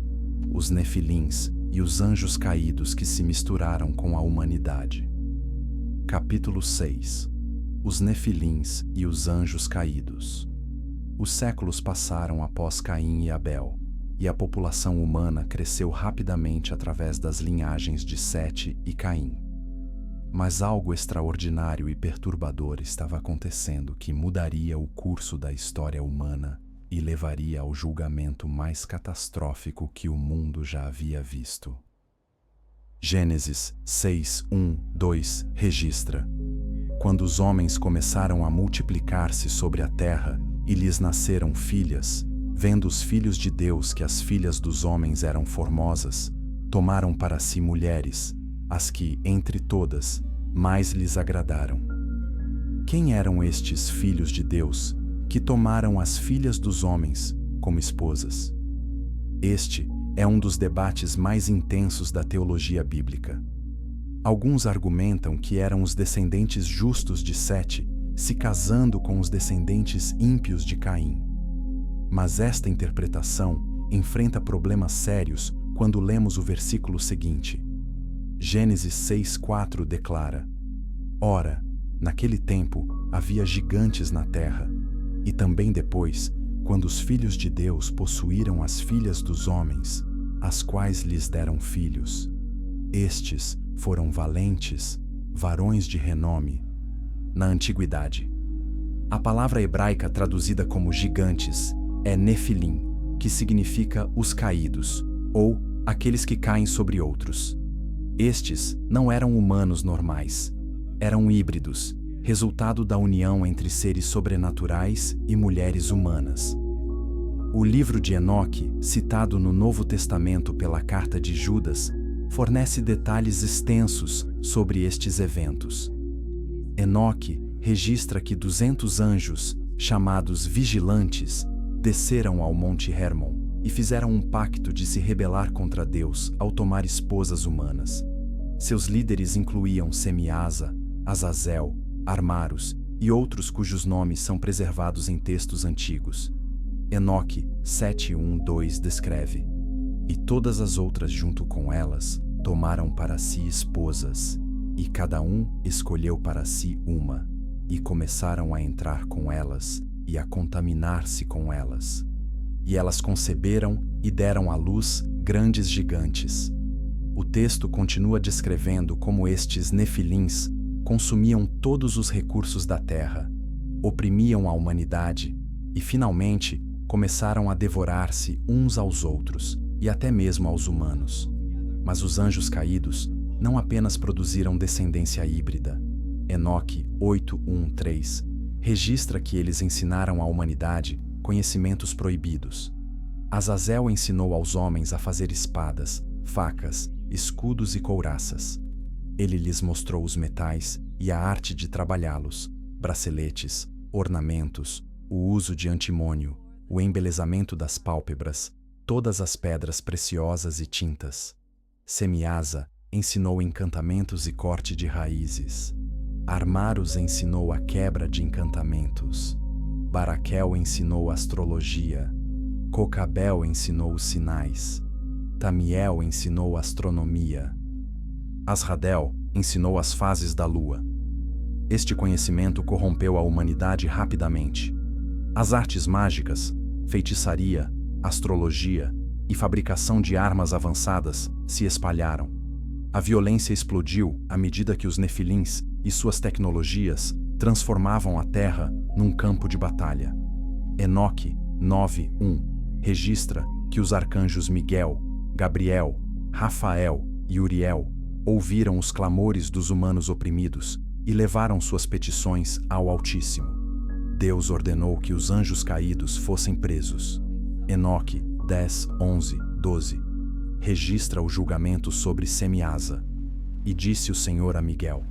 S1: os Nefilins e os anjos caídos que se misturaram com a humanidade. Capítulo 6. Os Nefilins e os anjos caídos. Os séculos passaram após Caim e Abel, e a população humana cresceu rapidamente através das linhagens de Sete e Caim. Mas algo extraordinário e perturbador estava acontecendo que mudaria o curso da história humana e levaria ao julgamento mais catastrófico que o mundo já havia visto. Gênesis 6:1-2 registra: quando os homens começaram a multiplicar-se sobre a terra e lhes nasceram filhas, vendo os filhos de Deus que as filhas dos homens eram formosas, tomaram para si mulheres, as que, entre todas, mais lhes agradaram. Quem eram estes filhos de Deus que tomaram as filhas dos homens como esposas? Este é um dos debates mais intensos da teologia bíblica. Alguns argumentam que eram os descendentes justos de Sete se casando com os descendentes ímpios de Caim. Mas esta interpretação enfrenta problemas sérios quando lemos o versículo seguinte: Gênesis 6:4 declara: Ora, naquele tempo havia gigantes na terra, e também depois, quando os filhos de Deus possuíram as filhas dos homens, as quais lhes deram filhos. Estes foram valentes, varões de renome. Na antiguidade, a palavra hebraica traduzida como gigantes é Nefilim, que significa os caídos, ou aqueles que caem sobre outros. Estes não eram humanos normais, eram híbridos, resultado da união entre seres sobrenaturais e mulheres humanas. O livro de Enoque, citado no Novo Testamento pela carta de Judas, fornece detalhes extensos sobre estes eventos. Enoque registra que 200 anjos, chamados vigilantes, desceram ao Monte Hermon e fizeram um pacto de se rebelar contra Deus ao tomar esposas humanas. Seus líderes incluíam Semiasa, Azazel, Armaros e outros cujos nomes são preservados em textos antigos. Enoque 7:1-2 descreve: E todas as outras junto com elas tomaram para si esposas, e cada um escolheu para si uma, e começaram a entrar com elas e a contaminar-se com elas. E elas conceberam e deram à luz grandes gigantes. O texto continua descrevendo como estes nefilins consumiam todos os recursos da terra, oprimiam a humanidade e, finalmente, começaram a devorar-se uns aos outros e até mesmo aos humanos. Mas os anjos caídos não apenas produziram descendência híbrida. Enoque 8:1-3 registra que eles ensinaram à humanidade conhecimentos proibidos. Azazel ensinou aos homens a fazer espadas, facas, escudos e couraças. Ele lhes mostrou os metais e a arte de trabalhá-los, braceletes, ornamentos, o uso de antimônio, o embelezamento das pálpebras, todas as pedras preciosas e tintas. Semiasa ensinou encantamentos e corte de raízes. Armaros ensinou a quebra de encantamentos. Baraquel ensinou astrologia. Cocabel ensinou os sinais. Tamiel ensinou astronomia. Asradel ensinou as fases da lua. Este conhecimento corrompeu a humanidade rapidamente. As artes mágicas, feitiçaria, astrologia e fabricação de armas avançadas se espalharam. A violência explodiu à medida que os nefilins e suas tecnologias transformavam a Terra num campo de batalha. Enoque 9:1 registra que os arcanjos Miguel, Gabriel, Rafael e Uriel ouviram os clamores dos humanos oprimidos e levaram suas petições ao Altíssimo. Deus ordenou que os anjos caídos fossem presos. Enoque 10:11-12 registra o julgamento sobre Semiasa. E disse o Senhor a Miguel: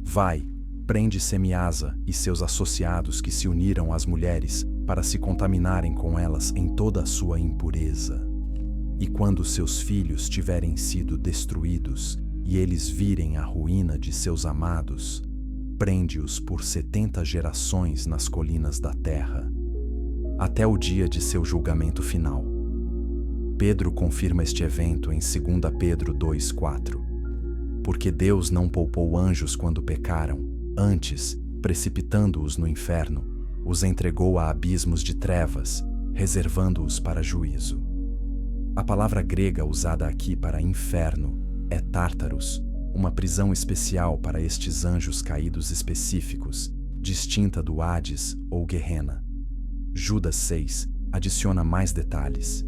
S1: Vai, prende Semiasa e seus associados que se uniram às mulheres para se contaminarem com elas em toda a sua impureza. E quando seus filhos tiverem sido destruídos e eles virem a ruína de seus amados, prende-os por 70 gerações nas colinas da terra, até o dia de seu julgamento final. Pedro confirma este evento em 2 Pedro 2:4. Porque Deus não poupou anjos quando pecaram, antes, precipitando-os no inferno, os entregou a abismos de trevas, reservando-os para juízo. A palavra grega usada aqui para inferno é Tártaros, uma prisão especial para estes anjos caídos específicos, distinta do Hades ou Guerrena. Judas 6 adiciona mais detalhes.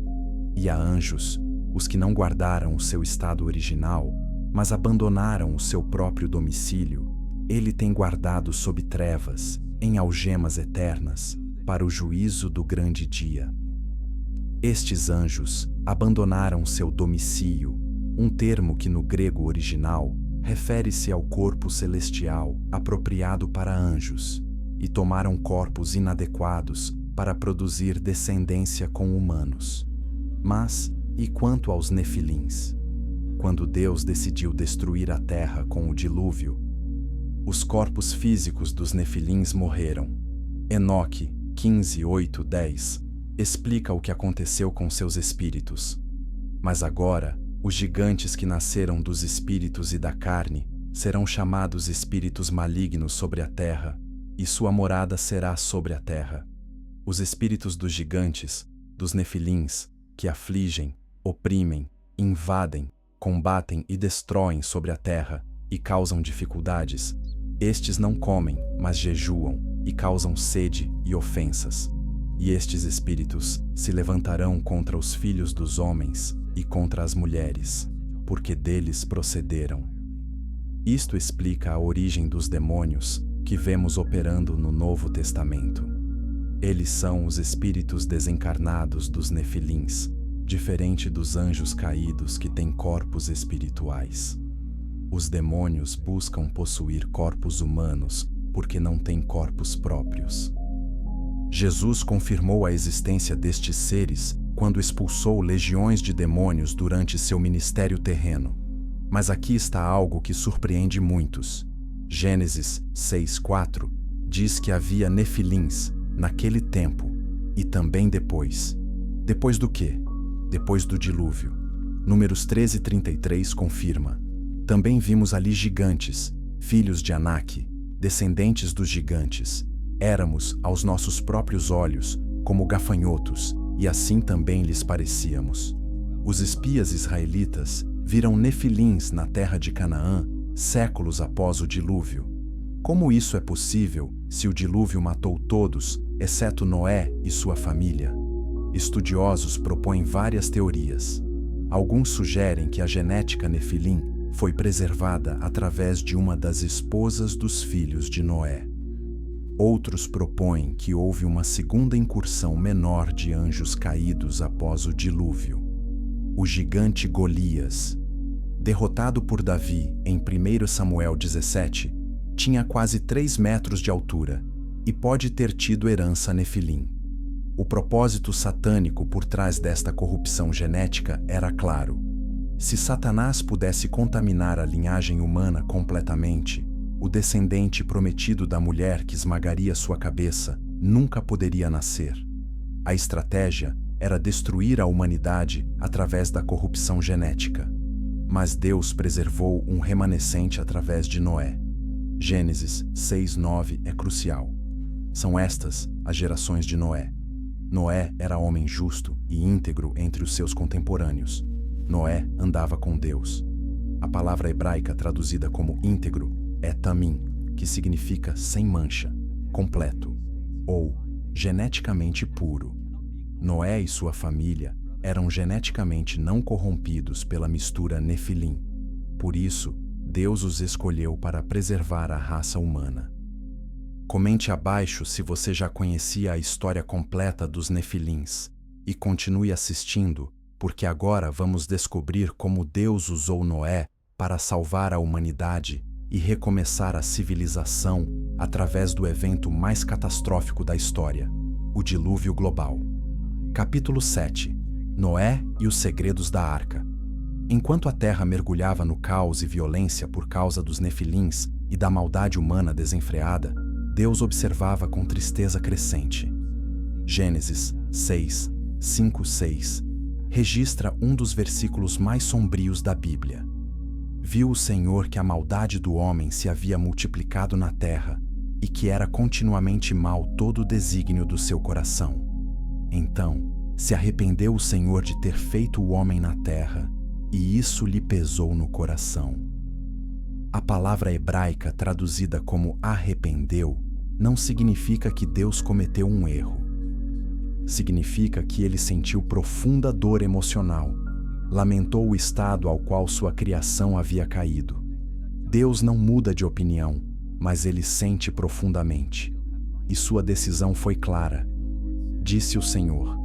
S1: E a anjos, os que não guardaram o seu estado original, mas abandonaram o seu próprio domicílio, ele tem guardado sob trevas, em algemas eternas, para o juízo do grande dia. Estes anjos abandonaram seu domicílio, um termo que no grego original refere-se ao corpo celestial apropriado para anjos, e tomaram corpos inadequados para produzir descendência com humanos. Mas, e quanto aos nefilins? Quando Deus decidiu destruir a terra com o dilúvio, os corpos físicos dos nefilins morreram. Enoque 15:8-10 explica o que aconteceu com seus espíritos. Mas agora, Os gigantes que nasceram dos espíritos e da carne serão chamados espíritos malignos sobre a terra, e sua morada será sobre a terra. Os espíritos dos gigantes, dos nefilins, que afligem, oprimem, invadem, combatem e destroem sobre a terra e causam dificuldades, estes não comem, mas jejuam e causam sede e ofensas. E estes espíritos se levantarão contra os filhos dos homens e contra as mulheres, porque deles procederam. Isto explica a origem dos demônios que vemos operando no Novo Testamento. Eles são os espíritos desencarnados dos nefilins, diferente dos anjos caídos que têm corpos espirituais. Os demônios buscam possuir corpos humanos porque não têm corpos próprios. Jesus confirmou a existência destes seres quando expulsou legiões de demônios durante seu ministério terreno. Mas aqui está algo que surpreende muitos. Gênesis 6:4 diz que havia nefilins naquele tempo e também depois. Depois do quê? Depois do dilúvio. Números 13:33 confirma. Também vimos ali gigantes, filhos de Anak, descendentes dos gigantes. Éramos, aos nossos próprios olhos, como gafanhotos, e assim também lhes parecíamos. Os espias israelitas viram nefilins na terra de Canaã séculos após o dilúvio. Como isso é possível se o dilúvio matou todos, exceto Noé e sua família? Estudiosos propõem várias teorias. Alguns sugerem que a genética nefilim foi preservada através de uma das esposas dos filhos de Noé. Outros propõem que houve uma segunda incursão menor de anjos caídos após o dilúvio. O gigante Golias, derrotado por Davi em 1 Samuel 17, tinha quase 3 metros de altura e pode ter tido herança nefilim. O propósito satânico por trás desta corrupção genética era claro. Se Satanás pudesse contaminar a linhagem humana completamente, o descendente prometido da mulher que esmagaria sua cabeça nunca poderia nascer. A estratégia era destruir a humanidade através da corrupção genética. Mas Deus preservou um remanescente através de Noé. Gênesis 6:9 é crucial. São estas as gerações de Noé. Noé era homem justo e íntegro entre os seus contemporâneos. Noé andava com Deus. A palavra hebraica traduzida como íntegro é tamim, que significa sem mancha, completo, ou geneticamente puro. Noé e sua família eram geneticamente não corrompidos pela mistura nefilim. Por isso, Deus os escolheu para preservar a raça humana. Comente abaixo se você já conhecia a história completa dos nefilins e continue assistindo, porque agora vamos descobrir como Deus usou Noé para salvar a humanidade e recomeçar a civilização através do evento mais catastrófico da história, o dilúvio global. Capítulo 7. Noé e os segredos da arca. Enquanto a terra mergulhava no caos e violência por causa dos nefilins e da maldade humana desenfreada, Deus observava com tristeza crescente. Gênesis 6, 5-6 registra um dos versículos mais sombrios da Bíblia. Viu o Senhor que a maldade do homem se havia multiplicado na terra e que era continuamente mau todo o desígnio do seu coração. Então, se arrependeu o Senhor de ter feito o homem na terra, e isso lhe pesou no coração. A palavra hebraica traduzida como arrependeu não significa que Deus cometeu um erro. Significa que ele sentiu profunda dor emocional, lamentou o estado ao qual sua criação havia caído. Deus não muda de opinião, mas ele sente profundamente. E sua decisão foi clara. Disse o Senhor: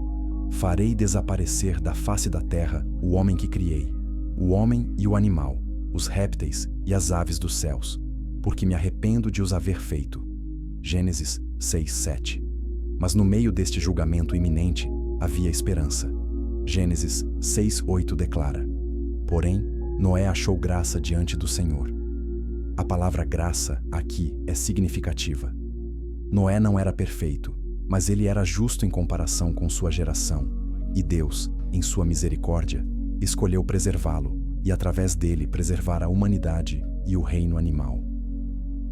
S1: farei desaparecer da face da terra o homem que criei, o homem e o animal, os répteis e as aves dos céus, porque me arrependo de os haver feito. Gênesis 6:7. Mas no meio deste julgamento iminente havia esperança. Gênesis 6:8 declara: porém, Noé achou graça diante do Senhor. A palavra graça aqui é significativa. Noé não era perfeito, mas ele era justo em comparação com sua geração, e Deus, em sua misericórdia, escolheu preservá-lo e, através dele, preservar a humanidade e o reino animal.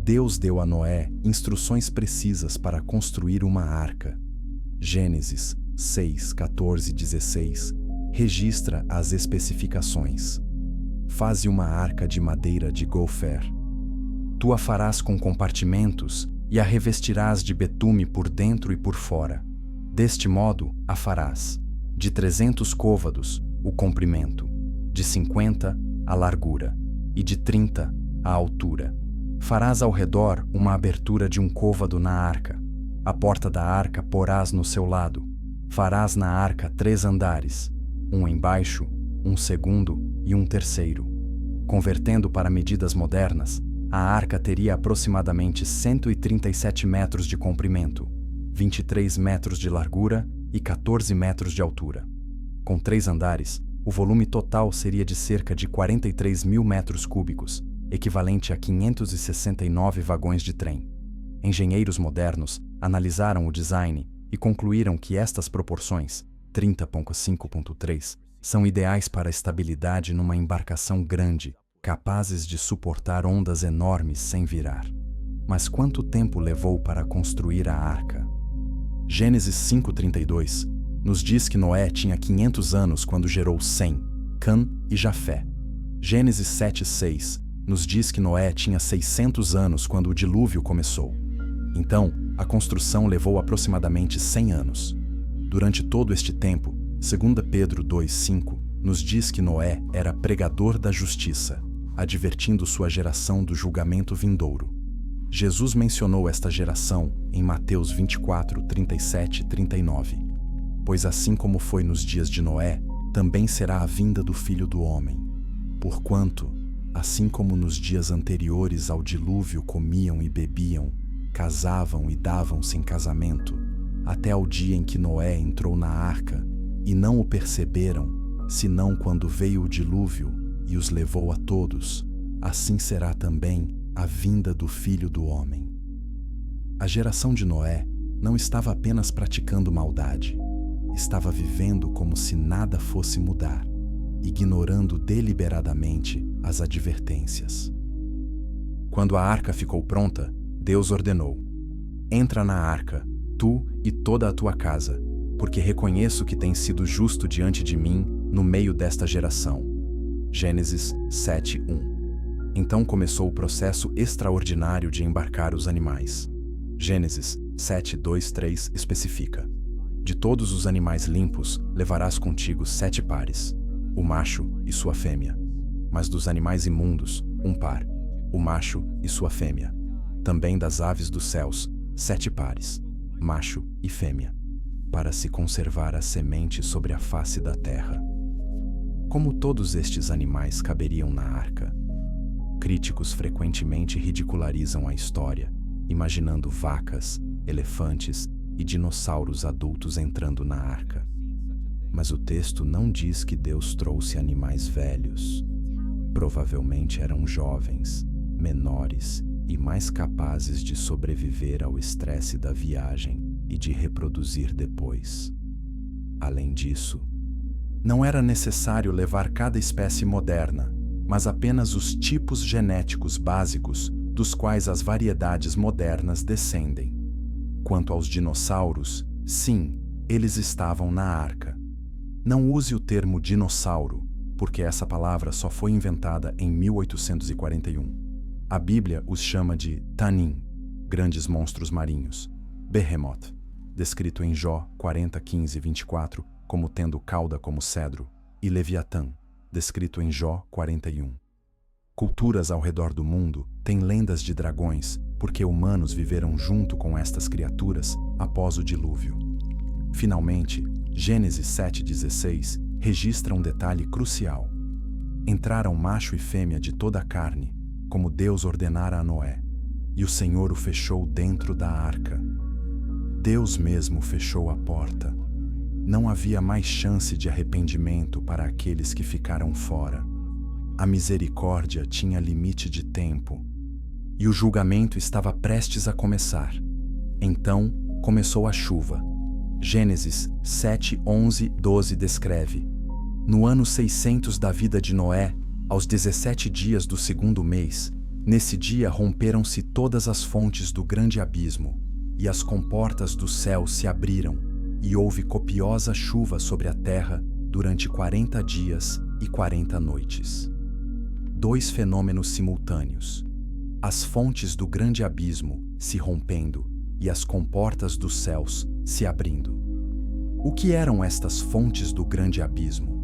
S1: Deus deu a Noé instruções precisas para construir uma arca. Gênesis 6, 14 e 16 registra as especificações. Faze uma arca de madeira de gofer. Tu a farás com compartimentos e a revestirás de betume por dentro e por fora. Deste modo a farás: de 300 côvados o comprimento, de 50 a largura e de 30 a altura. Farás ao redor uma abertura de um côvado na arca. A porta da arca porás no seu lado. Farás na arca 3 andares, um embaixo, um segundo e um terceiro. Convertendo para medidas modernas, a arca teria aproximadamente 137 metros de comprimento, 23 metros de largura e 14 metros de altura. Com 3 andares, o volume total seria de cerca de 43 mil metros cúbicos, equivalente a 569 vagões de trem. Engenheiros modernos analisaram o design e concluíram que estas proporções, 30.5.3, são ideais para a estabilidade numa embarcação grande, capazes de suportar ondas enormes sem virar. Mas quanto tempo levou para construir a arca? Gênesis 5:32 nos diz que Noé tinha 500 anos quando gerou Sem, Cã e Jafé. Gênesis 7:6 nos diz que Noé tinha 600 anos quando o dilúvio começou. Então, a construção levou aproximadamente 100 anos. Durante todo este tempo, 2 Pedro 2:5 nos diz que Noé era pregador da justiça, advertindo sua geração do julgamento vindouro. Jesus mencionou esta geração em Mateus 24:37 e 39. Pois assim como foi nos dias de Noé, também será a vinda do Filho do Homem. Porquanto, assim como nos dias anteriores ao dilúvio comiam e bebiam, casavam e davam-se em casamento, até ao dia em que Noé entrou na arca, e não o perceberam, senão quando veio o dilúvio e os levou a todos, assim será também a vinda do Filho do Homem. A geração de Noé não estava apenas praticando maldade, estava vivendo como se nada fosse mudar, ignorando deliberadamente as advertências. Quando a arca ficou pronta, Deus ordenou: entra na arca, tu e toda a tua casa, porque reconheço que tens sido justo diante de mim no meio desta geração. Gênesis 7:1. Então começou o processo extraordinário de embarcar os animais. Gênesis 7:2-3 especifica: de todos os animais limpos levarás contigo 7 pares, o macho e sua fêmea. Mas dos animais imundos, um par, o macho e sua fêmea. Também das aves dos céus, 7 pares, macho e fêmea, para se conservar a semente sobre a face da terra. Como todos estes animais caberiam na arca? Críticos frequentemente ridicularizam a história, imaginando vacas, elefantes e dinossauros adultos entrando na arca. Mas o texto não diz que Deus trouxe animais velhos. Provavelmente eram jovens, menores e mais capazes de sobreviver ao estresse da viagem e de reproduzir depois. Além disso, não era necessário levar cada espécie moderna, mas apenas os tipos genéticos básicos dos quais as variedades modernas descendem. Quanto aos dinossauros, sim, eles estavam na arca. Não use o termo dinossauro, porque essa palavra só foi inventada em 1841. A Bíblia os chama de Tanim, grandes monstros marinhos, Behemoth, descrito em Jó 40:15-24 como tendo cauda como cedro, e Leviatã, descrito em Jó 41. Culturas ao redor do mundo têm lendas de dragões, porque humanos viveram junto com estas criaturas após o dilúvio. Finalmente, Gênesis 7:16 registra um detalhe crucial. Entraram macho e fêmea de toda a carne, como Deus ordenara a Noé, e o Senhor o fechou dentro da arca. Deus mesmo fechou a porta. Não havia mais chance de arrependimento para aqueles que ficaram fora. A misericórdia tinha limite de tempo, e o julgamento estava prestes a começar. Então começou a chuva. Gênesis 7:11-12 descreve: No ano 600 da vida de Noé, aos 17 dias do segundo mês, nesse dia romperam-se todas as fontes do grande abismo, e as comportas do céu se abriram, e houve copiosa chuva sobre a terra durante 40 dias e 40 noites. Dois fenômenos simultâneos: as fontes do grande abismo se rompendo e as comportas dos céus se abrindo. O que eram estas fontes do grande abismo?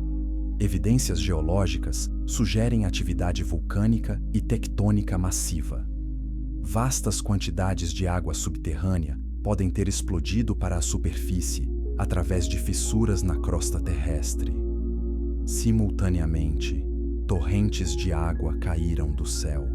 S1: Evidências geológicas sugerem atividade vulcânica e tectônica massiva. Vastas quantidades de água subterrânea podem ter explodido para a superfície através de fissuras na crosta terrestre. Simultaneamente, torrentes de água caíram do céu.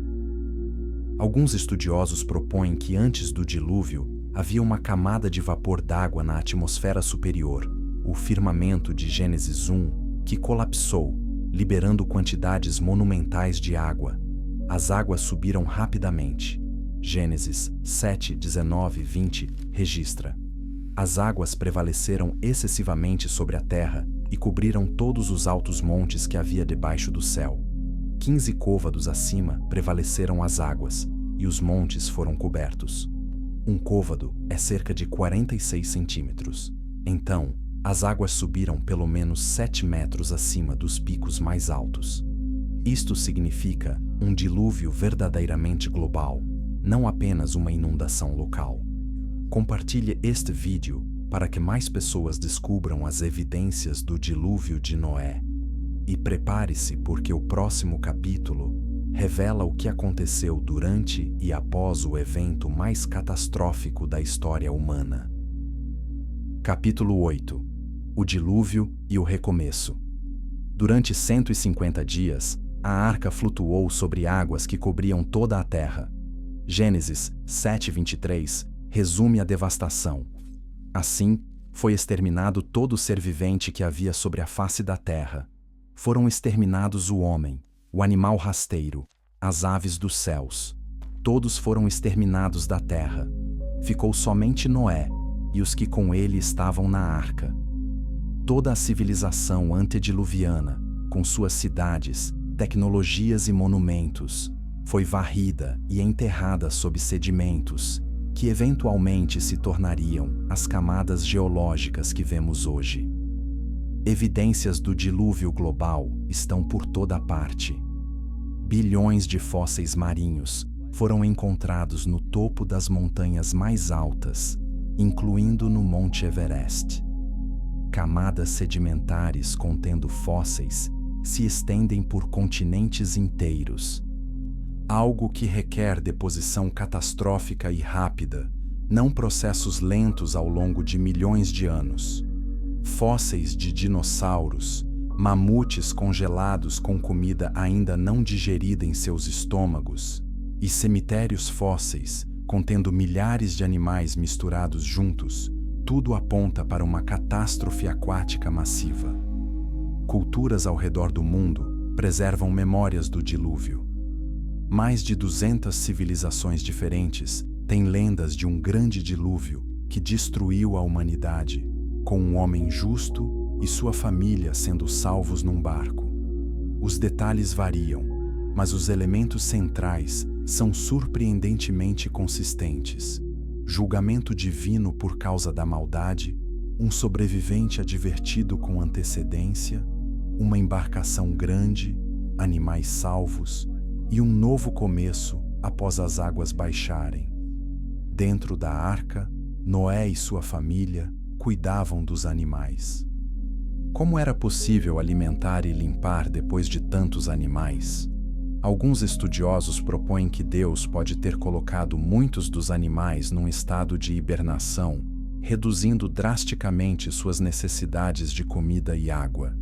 S1: Alguns estudiosos propõem que antes do dilúvio havia uma camada de vapor d'água na atmosfera superior, o firmamento de Gênesis 1, que colapsou, liberando quantidades monumentais de água. As águas subiram rapidamente. Gênesis 7, 19 e 20 registra: as águas prevaleceram excessivamente sobre a terra e cobriram todos os altos montes que havia debaixo do céu. 15 côvados acima prevaleceram as águas, e os montes foram cobertos. Um côvado é cerca de 46 centímetros. Então, as águas subiram pelo menos 7 metros acima dos picos mais altos. Isto significa um dilúvio verdadeiramente global, não apenas uma inundação local. Compartilhe este vídeo para que mais pessoas descubram as evidências do dilúvio de Noé. E prepare-se, porque o próximo capítulo revela o que aconteceu durante e após o evento mais catastrófico da história humana. Capítulo 8. O dilúvio e o recomeço. Durante 150 dias, a arca flutuou sobre águas que cobriam toda a terra. Gênesis 7:23 resume a devastação. Assim, foi exterminado todo ser vivente que havia sobre a face da terra. Foram exterminados o homem, o animal rasteiro, as aves dos céus. Todos foram exterminados da terra. Ficou somente Noé e os que com ele estavam na arca. Toda a civilização antediluviana, com suas cidades, tecnologias e monumentos, foi varrida e enterrada sob sedimentos, que eventualmente se tornariam as camadas geológicas que vemos hoje. Evidências do dilúvio global estão por toda parte. Bilhões de fósseis marinhos foram encontrados no topo das montanhas mais altas, incluindo no Monte Everest. Camadas sedimentares contendo fósseis se estendem por continentes inteiros. Algo que requer deposição catastrófica e rápida, não processos lentos ao longo de milhões de anos. Fósseis de dinossauros, mamutes congelados com comida ainda não digerida em seus estômagos, e cemitérios fósseis contendo milhares de animais misturados juntos, tudo aponta para uma catástrofe aquática massiva. Culturas ao redor do mundo preservam memórias do dilúvio. Mais de 200 civilizações diferentes têm lendas de um grande dilúvio que destruiu a humanidade, com um homem justo e sua família sendo salvos num barco. Os detalhes variam, mas os elementos centrais são surpreendentemente consistentes. Julgamento divino por causa da maldade, um sobrevivente advertido com antecedência, uma embarcação grande, animais salvos e um novo começo após as águas baixarem. Dentro da arca, Noé e sua família cuidavam dos animais. Como era possível alimentar e limpar depois de tantos animais? Alguns estudiosos propõem que Deus pode ter colocado muitos dos animais num estado de hibernação, reduzindo drasticamente suas necessidades de comida e água.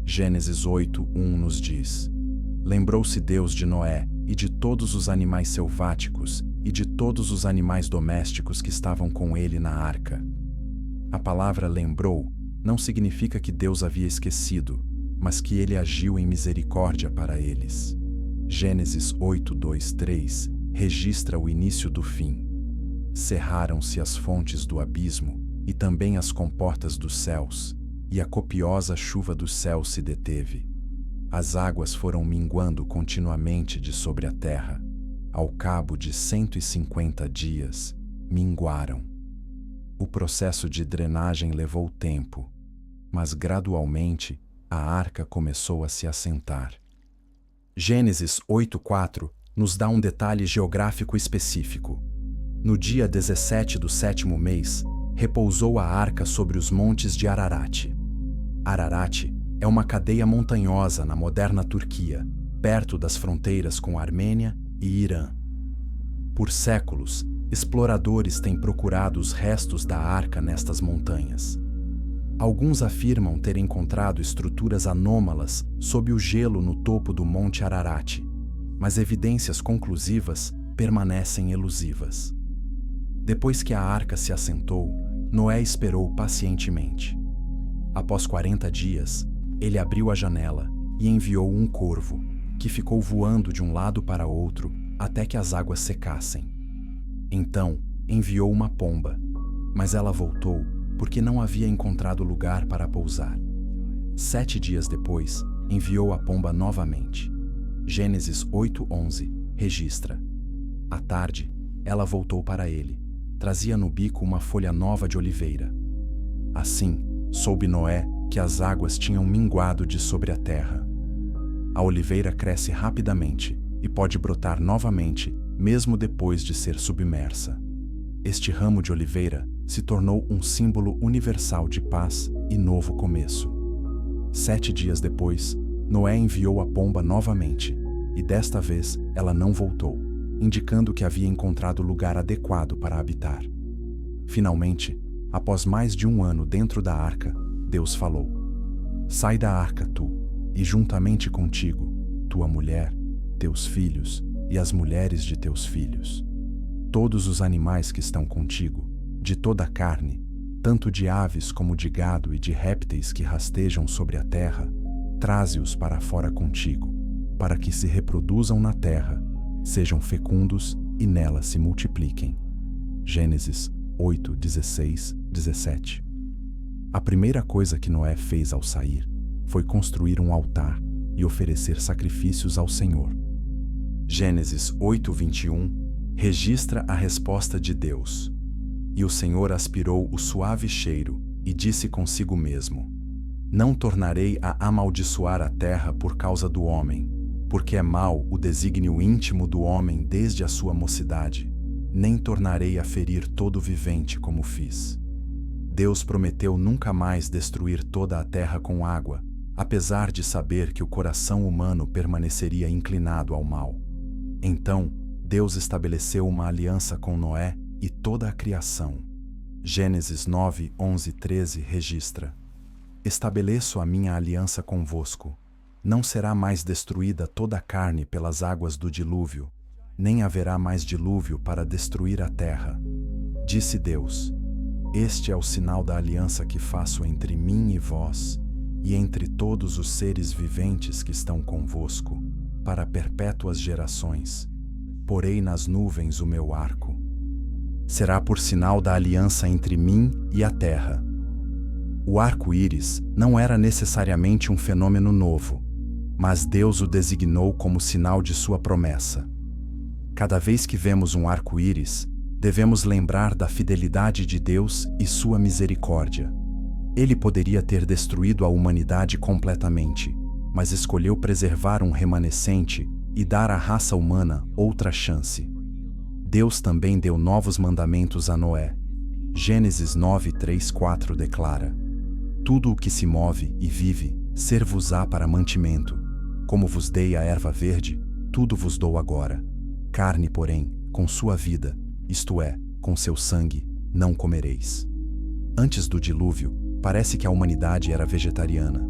S1: Gênesis 8:1 nos diz: Lembrou-se Deus de Noé e de todos os animais selváticos e de todos os animais domésticos que estavam com ele na arca. A palavra lembrou não significa que Deus havia esquecido, mas que ele agiu em misericórdia para eles. Gênesis 8:2-3 registra o início do fim. Cerraram-se as fontes do abismo e também as comportas dos céus, e a copiosa chuva do céu se deteve. As águas foram minguando continuamente de sobre a terra. Ao cabo de 150 dias, minguaram. O processo de drenagem levou tempo, mas gradualmente a arca começou a se assentar. Gênesis 8:4 nos dá um detalhe geográfico específico. No dia 17 do 7º mês, repousou a arca sobre os montes de Ararat. Ararat é uma cadeia montanhosa na moderna Turquia, perto das fronteiras com a Armênia e Irã. Por séculos, exploradores têm procurado os restos da arca nestas montanhas. Alguns afirmam ter encontrado estruturas anômalas sob o gelo no topo do Monte Ararat, mas evidências conclusivas permanecem elusivas. Depois que a arca se assentou, Noé esperou pacientemente. Após 40 dias, ele abriu a janela e enviou um corvo, que ficou voando de um lado para outro até que as águas secassem. Então, enviou uma pomba, mas ela voltou porque não havia encontrado lugar para pousar. 7 dias depois, enviou a pomba novamente. Gênesis 8:11 registra. À tarde, ela voltou para ele. Trazia no bico uma folha nova de oliveira. Assim, soube Noé que as águas tinham minguado de sobre a terra. A oliveira cresce rapidamente e pode brotar novamente, mesmo depois de ser submersa. Este ramo de oliveira se tornou um símbolo universal de paz e novo começo. 7 dias depois, Noé enviou a pomba novamente, e desta vez ela não voltou, indicando que havia encontrado lugar adequado para habitar. Finalmente, após mais de 1 ano dentro da arca, Deus falou: "Sai da arca tu, e juntamente contigo, tua mulher, teus filhos e as mulheres de teus filhos. Todos os animais que estão contigo, de toda a carne, tanto de aves como de gado e de répteis que rastejam sobre a terra, traze-os para fora contigo, para que se reproduzam na terra, sejam fecundos e nela se multipliquem." Gênesis 8, 16, 17. A primeira coisa que Noé fez ao sair foi construir um altar e oferecer sacrifícios ao Senhor. Gênesis 8, 21 registra a resposta de Deus. E o Senhor aspirou o suave cheiro e disse consigo mesmo: "Não tornarei a amaldiçoar a terra por causa do homem, porque é mau o desígnio íntimo do homem desde a sua mocidade, nem tornarei a ferir todo vivente como fiz." Deus prometeu nunca mais destruir toda a terra com água, apesar de saber que o coração humano permaneceria inclinado ao mal. Então, Deus estabeleceu uma aliança com Noé e toda a criação. Gênesis 9, 11, 13 registra: "Estabeleço a minha aliança convosco. Não será mais destruída toda a carne pelas águas do dilúvio, nem haverá mais dilúvio para destruir a terra. Disse Deus: Este é o sinal da aliança que faço entre mim e vós, e entre todos os seres viventes que estão convosco, para perpétuas gerações. Porei nas nuvens o meu arco. Será por sinal da aliança entre mim e a terra." O arco-íris não era necessariamente um fenômeno novo, mas Deus o designou como sinal de sua promessa. Cada vez que vemos um arco-íris, devemos lembrar da fidelidade de Deus e sua misericórdia. Ele poderia ter destruído a humanidade completamente, mas escolheu preservar um remanescente e dar à raça humana outra chance. Deus também deu novos mandamentos a Noé. Gênesis 9, 3, 4 declara: "Tudo o que se move e vive, ser-vos-á para mantimento. Como vos dei a erva verde, tudo vos dou agora. Carne, porém, com sua vida, isto é, com seu sangue, não comereis." Antes do dilúvio, parece que a humanidade era vegetariana.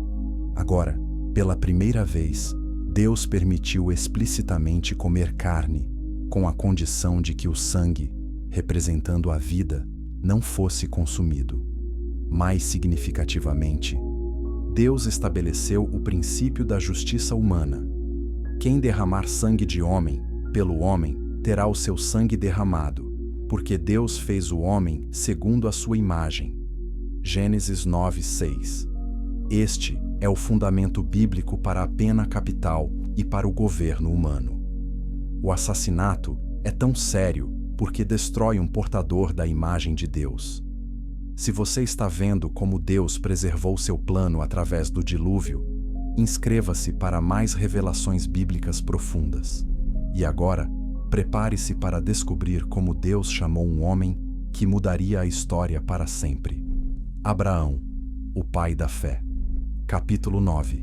S1: Agora, pela primeira vez, Deus permitiu explicitamente comer carne, com a condição de que o sangue, representando a vida, não fosse consumido. Mais significativamente, Deus estabeleceu o princípio da justiça humana. Quem derramar sangue de homem, pelo homem, terá o seu sangue derramado, porque Deus fez o homem segundo a sua imagem. Gênesis 9, 6. Este é o fundamento bíblico para a pena capital e para o governo humano. O assassinato é tão sério porque destrói um portador da imagem de Deus. Se você está vendo como Deus preservou seu plano através do dilúvio, inscreva-se para mais revelações bíblicas profundas. E agora, prepare-se para descobrir como Deus chamou um homem que mudaria a história para sempre. Abraão, o pai da fé. Capítulo 9.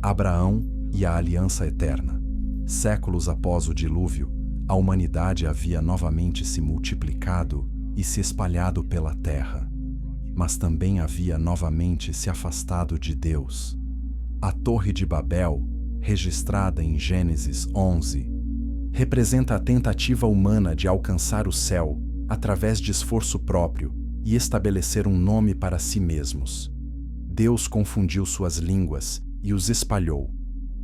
S1: Abraão e a aliança eterna. Séculos após o dilúvio, a humanidade havia novamente se multiplicado e se espalhado pela terra, mas também havia novamente se afastado de Deus. A Torre de Babel, registrada em Gênesis 11, representa a tentativa humana de alcançar o céu através de esforço próprio e estabelecer um nome para si mesmos. Deus confundiu suas línguas e os espalhou,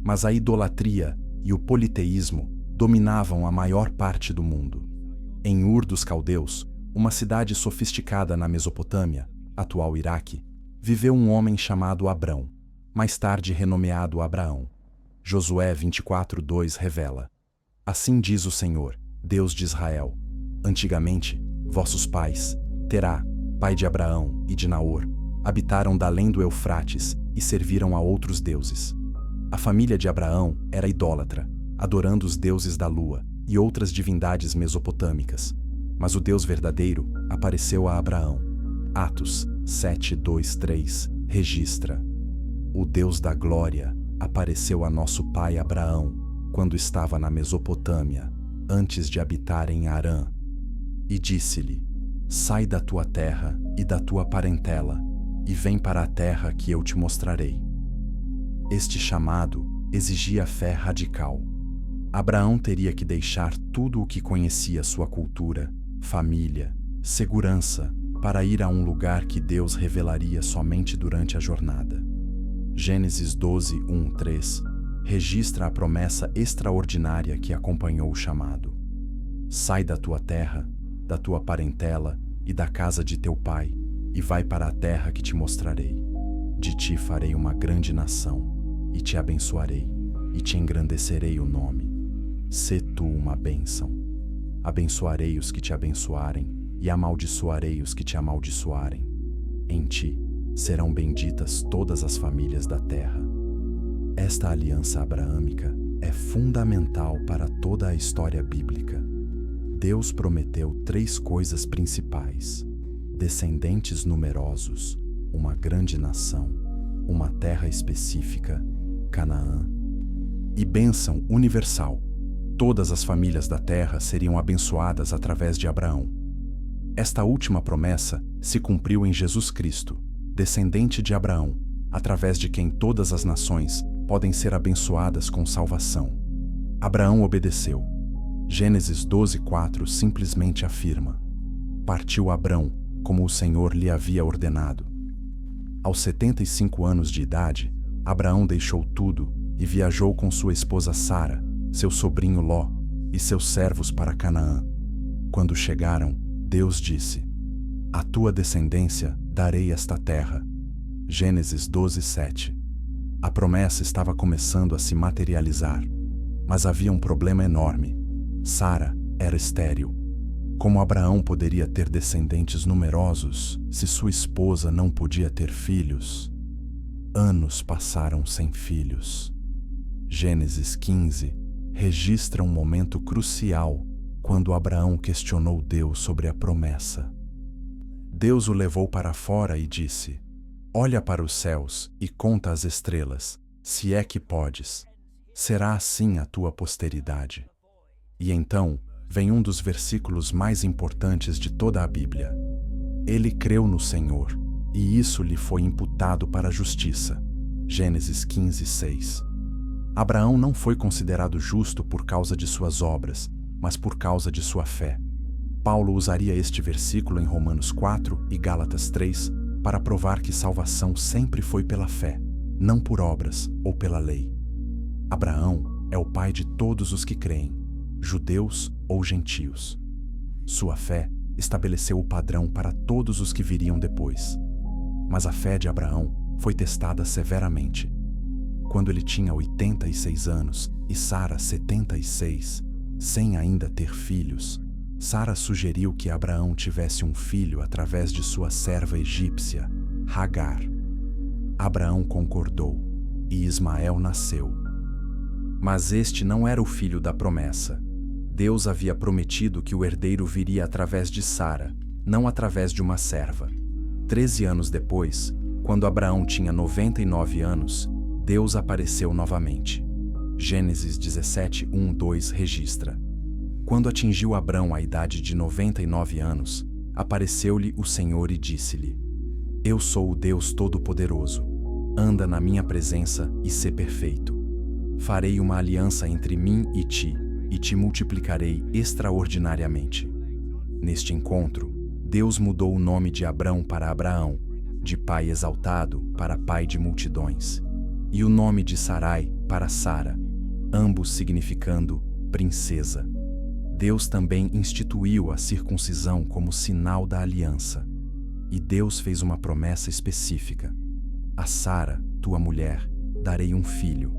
S1: mas a idolatria e o politeísmo dominavam a maior parte do mundo. Em Ur dos Caldeus, uma cidade sofisticada na Mesopotâmia, atual Iraque, viveu um homem chamado Abrão, mais tarde renomeado Abraão. Josué 24:2 revela: Assim diz o Senhor, Deus de Israel: Antigamente, vossos pais, Terá, pai de Abraão e de Naor, habitaram da além do Eufrates e serviram a outros deuses. A família de Abraão era idólatra, adorando os deuses da lua e outras divindades mesopotâmicas. Mas o Deus verdadeiro apareceu a Abraão. Atos 7:2-3 registra: O Deus da glória apareceu a nosso pai Abraão quando estava na Mesopotâmia, antes de habitar em Harã. E disse-lhe: Sai da tua terra e da tua parentela, e vem para a terra que eu te mostrarei. Este chamado exigia fé radical. Abraão teria que deixar tudo o que conhecia sua cultura, família, segurança, para ir a um lugar que Deus revelaria somente durante a jornada. Gênesis 12:1-3 registra a promessa extraordinária que acompanhou o chamado. Sai da tua terra, da tua parentela e da casa de teu pai, e vai para a terra que te mostrarei. De ti farei uma grande nação, e te abençoarei, e te engrandecerei o nome. Sê tu uma bênção. Abençoarei os que te abençoarem, e amaldiçoarei os que te amaldiçoarem. Em ti serão benditas todas as famílias da terra. Esta aliança abraâmica é fundamental para toda a história bíblica. Deus prometeu 3 coisas principais: descendentes numerosos, uma grande nação, uma terra específica, Canaã, e bênção universal. Todas as famílias da terra seriam abençoadas através de Abraão. Esta última promessa se cumpriu em Jesus Cristo, descendente de Abraão, através de quem todas as nações podem ser abençoadas com salvação. Abraão obedeceu. Gênesis 12:4 simplesmente afirma: Partiu Abrão, como o Senhor lhe havia ordenado. Aos 75 anos de idade, Abraão deixou tudo e viajou com sua esposa Sara, seu sobrinho Ló e seus servos para Canaã. Quando chegaram, Deus disse: À tua descendência darei esta terra. Gênesis 12:7. A promessa estava começando a se materializar, mas havia um problema enorme. Sara era estéril. Como Abraão poderia ter descendentes numerosos se sua esposa não podia ter filhos? Anos passaram sem filhos. Gênesis 15 registra um momento crucial quando Abraão questionou Deus sobre a promessa. Deus o levou para fora e disse: Olha para os céus e conta as estrelas, se é que podes. Será assim a tua posteridade. E então vem um dos versículos mais importantes de toda a Bíblia. Ele creu no Senhor, e isso lhe foi imputado para a justiça. Gênesis 15:6. Abraão não foi considerado justo por causa de suas obras, mas por causa de sua fé. Paulo usaria este versículo em Romanos 4 e Gálatas 3 para provar que salvação sempre foi pela fé, não por obras ou pela lei. Abraão é o pai de todos os que creem, judeus ou gentios. Sua fé estabeleceu o padrão para todos os que viriam depois. Mas a fé de Abraão foi testada severamente. Quando ele tinha 86 anos e Sara 76, sem ainda ter filhos, Sara sugeriu que Abraão tivesse um filho através de sua serva egípcia, Hagar. Abraão concordou, e Ismael nasceu. Mas este não era o filho da promessa. Deus havia prometido que o herdeiro viria através de Sara, não através de uma serva. 13 anos depois, quando Abraão tinha 99 anos, Deus apareceu novamente. Gênesis 17, 1-2 registra: quando atingiu Abrão a idade de 99 anos, apareceu-lhe o Senhor e disse-lhe: Eu sou o Deus Todo-Poderoso. Anda na minha presença e sê perfeito. Farei uma aliança entre mim e te multiplicarei extraordinariamente. Neste encontro, Deus mudou o nome de Abrão para Abraão, de pai exaltado para pai de multidões, e o nome de Sarai para Sara, ambos significando princesa. Deus também instituiu a circuncisão como sinal da aliança. E Deus fez uma promessa específica: a Sara, tua mulher, darei um filho,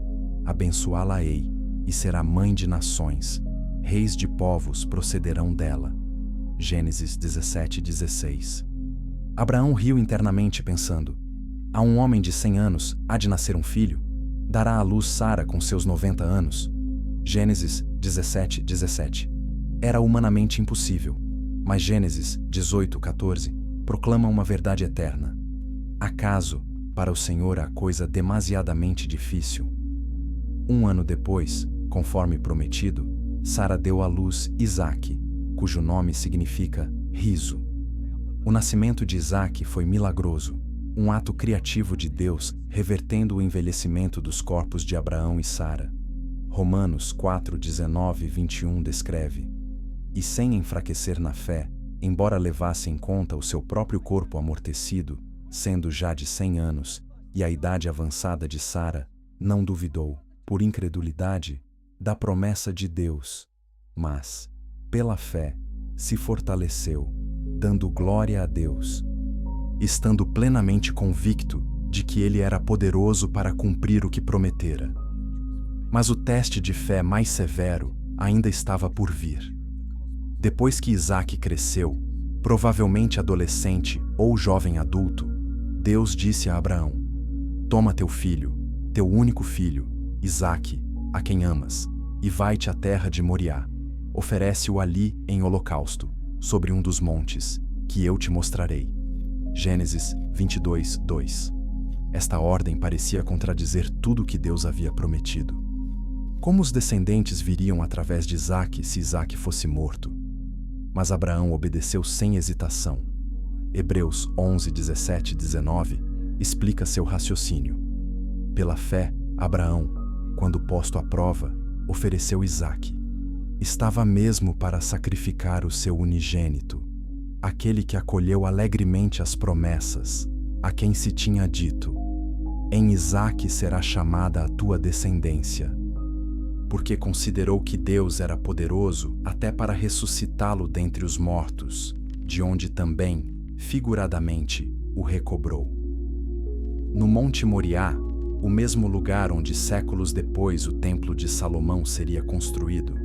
S1: abençoá-la-ei, e será mãe de nações, reis de povos procederão dela. Gênesis 17:16. Abraão riu internamente pensando: a um homem de 100 anos há de nascer um filho? Dará à luz Sara com seus 90 anos? Gênesis 17:17. Era humanamente impossível, mas Gênesis 18:14 proclama uma verdade eterna. Acaso, para o Senhor há coisa demasiadamente difícil? 1 ano depois, conforme prometido, Sara deu à luz Isaque, cujo nome significa riso. O nascimento de Isaque foi milagroso, um ato criativo de Deus revertendo o envelhecimento dos corpos de Abraão e Sara. Romanos 4:19-21 descreve: e sem enfraquecer na fé, embora levasse em conta o seu próprio corpo amortecido, sendo já de 100 anos, e a idade avançada de Sara, não duvidou, por incredulidade, da promessa de Deus, mas, pela fé, se fortaleceu, dando glória a Deus, estando plenamente convicto de que ele era poderoso para cumprir o que prometera. Mas o teste de fé mais severo ainda estava por vir. Depois que Isaque cresceu, provavelmente adolescente ou jovem adulto, Deus disse a Abraão: toma teu filho, teu único filho, Isaque, a quem amas, e vai-te à terra de Moriá. Oferece-o ali em holocausto, sobre um dos montes, que eu te mostrarei. Gênesis 22:2. Esta ordem parecia contradizer tudo o que Deus havia prometido. Como os descendentes viriam através de Isaque se Isaque fosse morto? Mas Abraão obedeceu sem hesitação. Hebreus 11:17-19 explica seu raciocínio. Pela fé, Abraão, quando posto à prova, ofereceu Isaque. Estava mesmo para sacrificar o seu unigênito, aquele que acolheu alegremente as promessas, a quem se tinha dito: em Isaque será chamada a tua descendência. Porque considerou que Deus era poderoso até para ressuscitá-lo dentre os mortos, de onde também, figuradamente, o recobrou. No Monte Moriá, o mesmo lugar onde séculos depois o Templo de Salomão seria construído,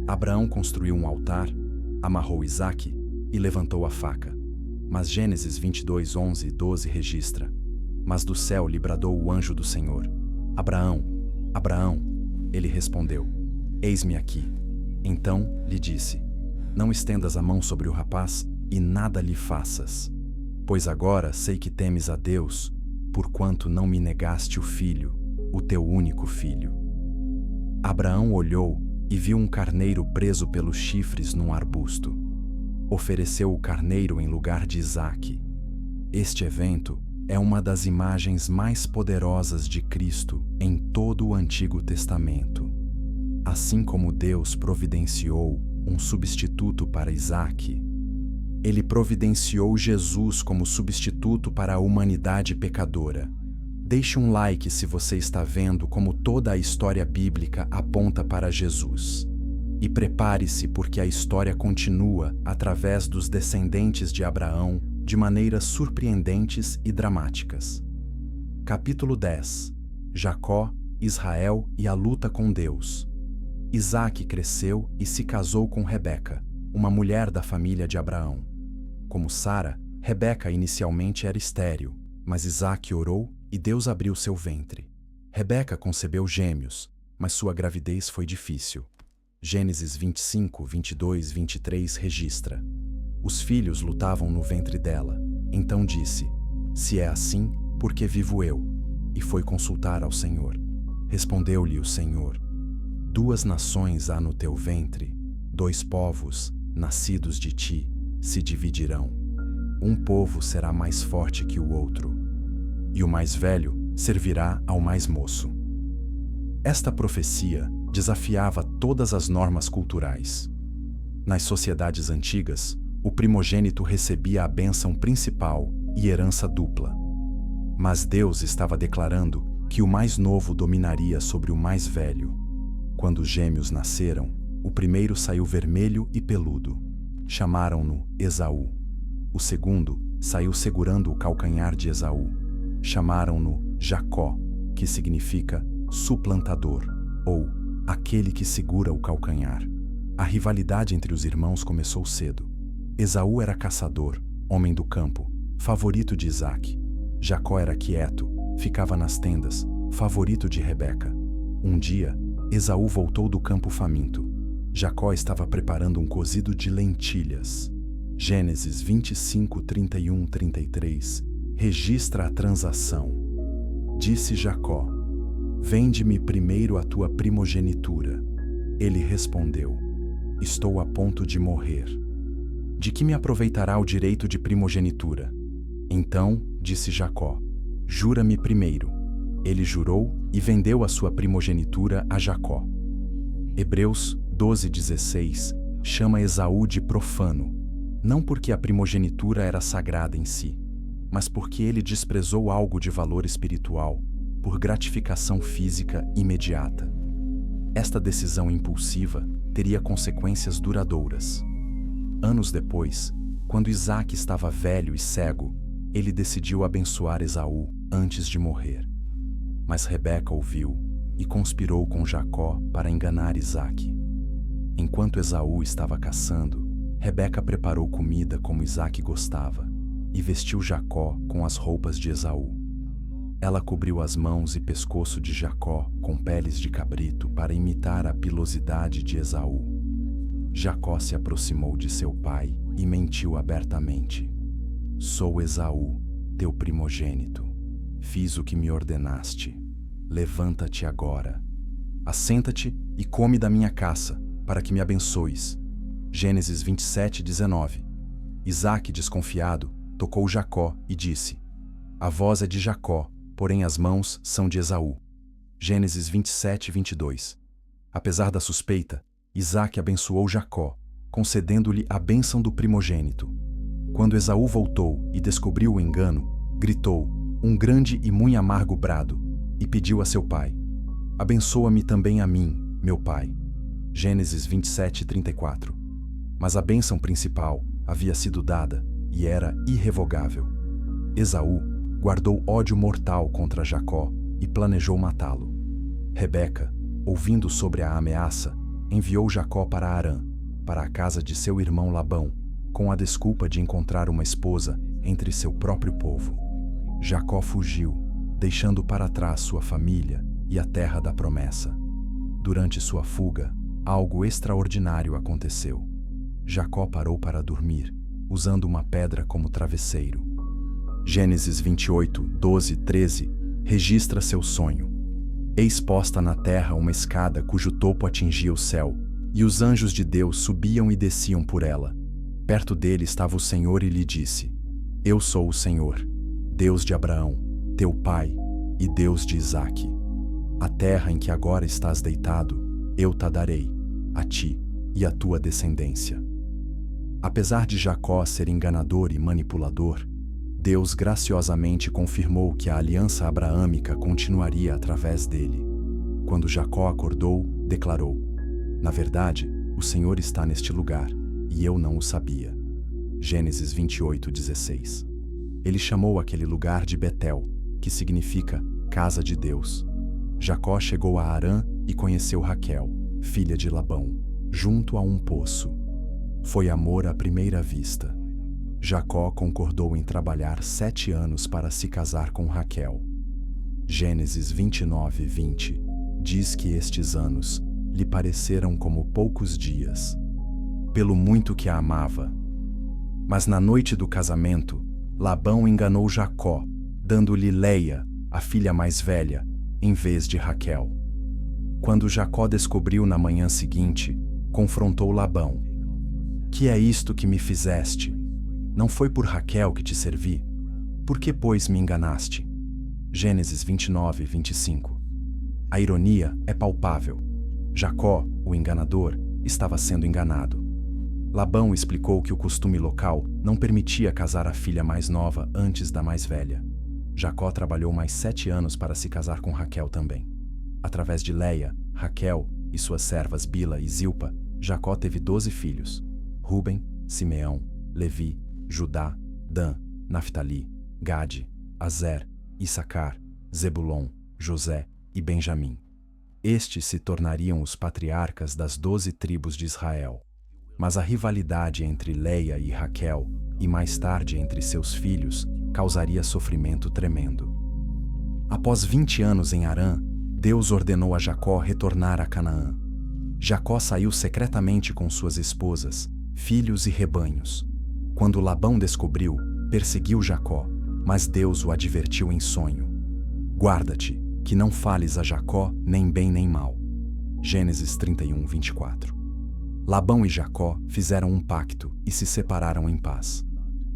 S1: Abraão construiu um altar, amarrou Isaque e levantou a faca. Mas Gênesis 22:11-12 registra: mas do céu lhe bradou o anjo do Senhor: Abraão, Abraão. Ele respondeu: eis-me aqui. Então lhe disse: não estendas a mão sobre o rapaz e nada lhe faças, pois agora sei que temes a Deus, porquanto não me negaste o filho, o teu único filho. Abraão olhou e viu um carneiro preso pelos chifres num arbusto. Ofereceu o carneiro em lugar de Isaque. Este evento é uma das imagens mais poderosas de Cristo em todo o Antigo Testamento. Assim como Deus providenciou um substituto para Isaque, Ele providenciou Jesus como substituto para a humanidade pecadora. Deixe um like se você está vendo como toda a história bíblica aponta para Jesus. E prepare-se porque a história continua através dos descendentes de Abraão de maneiras surpreendentes e dramáticas. Capítulo 10. Jacó, Israel e a luta com Deus. Isaque cresceu e se casou com Rebeca, uma mulher da família de Abraão. Como Sara, Rebeca inicialmente era estéril, mas Isaque orou e Deus abriu seu ventre. Rebeca concebeu gêmeos, mas sua gravidez foi difícil. Gênesis 25, 22, 23 registra: os filhos lutavam no ventre dela. Então disse: se é assim, por que vivo eu? E foi consultar ao Senhor. Respondeu-lhe o Senhor: 2 nações há no teu ventre, 2 povos, nascidos de ti, se dividirão. Um povo será mais forte que o outro, e o mais velho servirá ao mais moço. Esta profecia desafiava todas as normas culturais. Nas sociedades antigas, o primogênito recebia a bênção principal e herança dupla. Mas Deus estava declarando que o mais novo dominaria sobre o mais velho. Quando os gêmeos nasceram, o primeiro saiu vermelho e peludo. Chamaram-no Esaú. O segundo saiu segurando o calcanhar de Esaú. Chamaram-no Jacó, que significa suplantador, ou aquele que segura o calcanhar. A rivalidade entre os irmãos começou cedo. Esaú era caçador, homem do campo, favorito de Isaque. Jacó era quieto, ficava nas tendas, favorito de Rebeca. Um dia, Esaú voltou do campo faminto. Jacó estava preparando um cozido de lentilhas. Gênesis 25, 31, 33 registra a transação. Disse Jacó: vende-me primeiro a tua primogenitura. Ele respondeu: estou a ponto de morrer. De que me aproveitará o direito de primogenitura? Então, disse Jacó: jura-me primeiro. Ele jurou e vendeu a sua primogenitura a Jacó. Hebreus 12:16 chama Esaú de profano, não porque a primogenitura era sagrada em si, mas porque ele desprezou algo de valor espiritual por gratificação física imediata. Esta decisão impulsiva teria consequências duradouras. Anos depois, quando Isaque estava velho e cego, ele decidiu abençoar Esaú antes de morrer. Mas Rebeca ouviu e conspirou com Jacó para enganar Isaque. Enquanto Esaú estava caçando, Rebeca preparou comida como Isaque gostava e vestiu Jacó com as roupas de Esaú. Ela cobriu as mãos e pescoço de Jacó com peles de cabrito para imitar a pilosidade de Esaú. Jacó se aproximou de seu pai e mentiu abertamente: sou Esaú, teu primogênito. Fiz o que me ordenaste. Levanta-te agora. Assenta-te e come da minha caça, para que me abençoes. Gênesis 27:19. Isaque, desconfiado, tocou Jacó e disse: a voz é de Jacó, porém as mãos são de Esaú. Gênesis 27:22. Apesar da suspeita, Isaque abençoou Jacó, concedendo-lhe a bênção do primogênito. Quando Esaú voltou e descobriu o engano, gritou um grande e muito amargo brado e pediu a seu pai: abençoa-me também a mim, meu pai. Gênesis 27:34. Mas a bênção principal havia sido dada e era irrevogável. Esaú guardou ódio mortal contra Jacó e planejou matá-lo. Rebeca, ouvindo sobre a ameaça, enviou Jacó para Harã, para a casa de seu irmão Labão, com a desculpa de encontrar uma esposa entre seu próprio povo. Jacó fugiu, deixando para trás sua família e a terra da promessa. Durante sua fuga, algo extraordinário aconteceu. Jacó parou para dormir, usando uma pedra como travesseiro. Gênesis 28, 12, 13 registra seu sonho. Eis posta na terra uma escada cujo topo atingia o céu, e os anjos de Deus subiam e desciam por ela. Perto dele estava o Senhor e lhe disse: eu sou o Senhor, Deus de Abraão, teu pai, e Deus de Isaque. A terra em que agora estás deitado, eu te darei, a ti e à tua descendência. Apesar de Jacó ser enganador e manipulador, Deus graciosamente confirmou que a aliança abraâmica continuaria através dele. Quando Jacó acordou, declarou: na verdade, o Senhor está neste lugar, e eu não o sabia. Gênesis 28:16. Ele chamou aquele lugar de Betel, que que significa casa de Deus. Jacó chegou a Harã e conheceu Raquel, filha de Labão, junto a um poço. Foi amor à primeira vista. Jacó concordou em trabalhar 7 anos para se casar com Raquel. Gênesis 29:20 diz que estes anos lhe pareceram como poucos dias, pelo muito que a amava. Mas na noite do casamento, Labão enganou Jacó, dando-lhe Leia, a filha mais velha, em vez de Raquel. Quando Jacó descobriu na manhã seguinte, confrontou Labão. Que é isto que me fizeste? Não foi por Raquel que te servi? Por que, pois, me enganaste? Gênesis 29:25. A ironia é palpável. Jacó, o enganador, estava sendo enganado. Labão explicou que o costume local não permitia casar a filha mais nova antes da mais velha. Jacó trabalhou mais 7 anos para se casar com Raquel também. Através de Leia, Raquel e suas servas Bila e Zilpa, Jacó teve 12 filhos: Ruben, Simeão, Levi, Judá, Dan, Naftali, Gade, Azer, Issacar, Zebulon, José e Benjamim. Estes se tornariam os patriarcas das 12 tribos de Israel. Mas a rivalidade entre Leia e Raquel, e mais tarde entre seus filhos, causaria sofrimento tremendo. Após 20 anos em Harã, Deus ordenou a Jacó retornar a Canaã. Jacó saiu secretamente com suas esposas, filhos e rebanhos. Quando Labão descobriu, perseguiu Jacó, mas Deus o advertiu em sonho. Guarda-te, que não fales a Jacó nem bem nem mal. Gênesis 31:24. Labão e Jacó fizeram um pacto e se separaram em paz.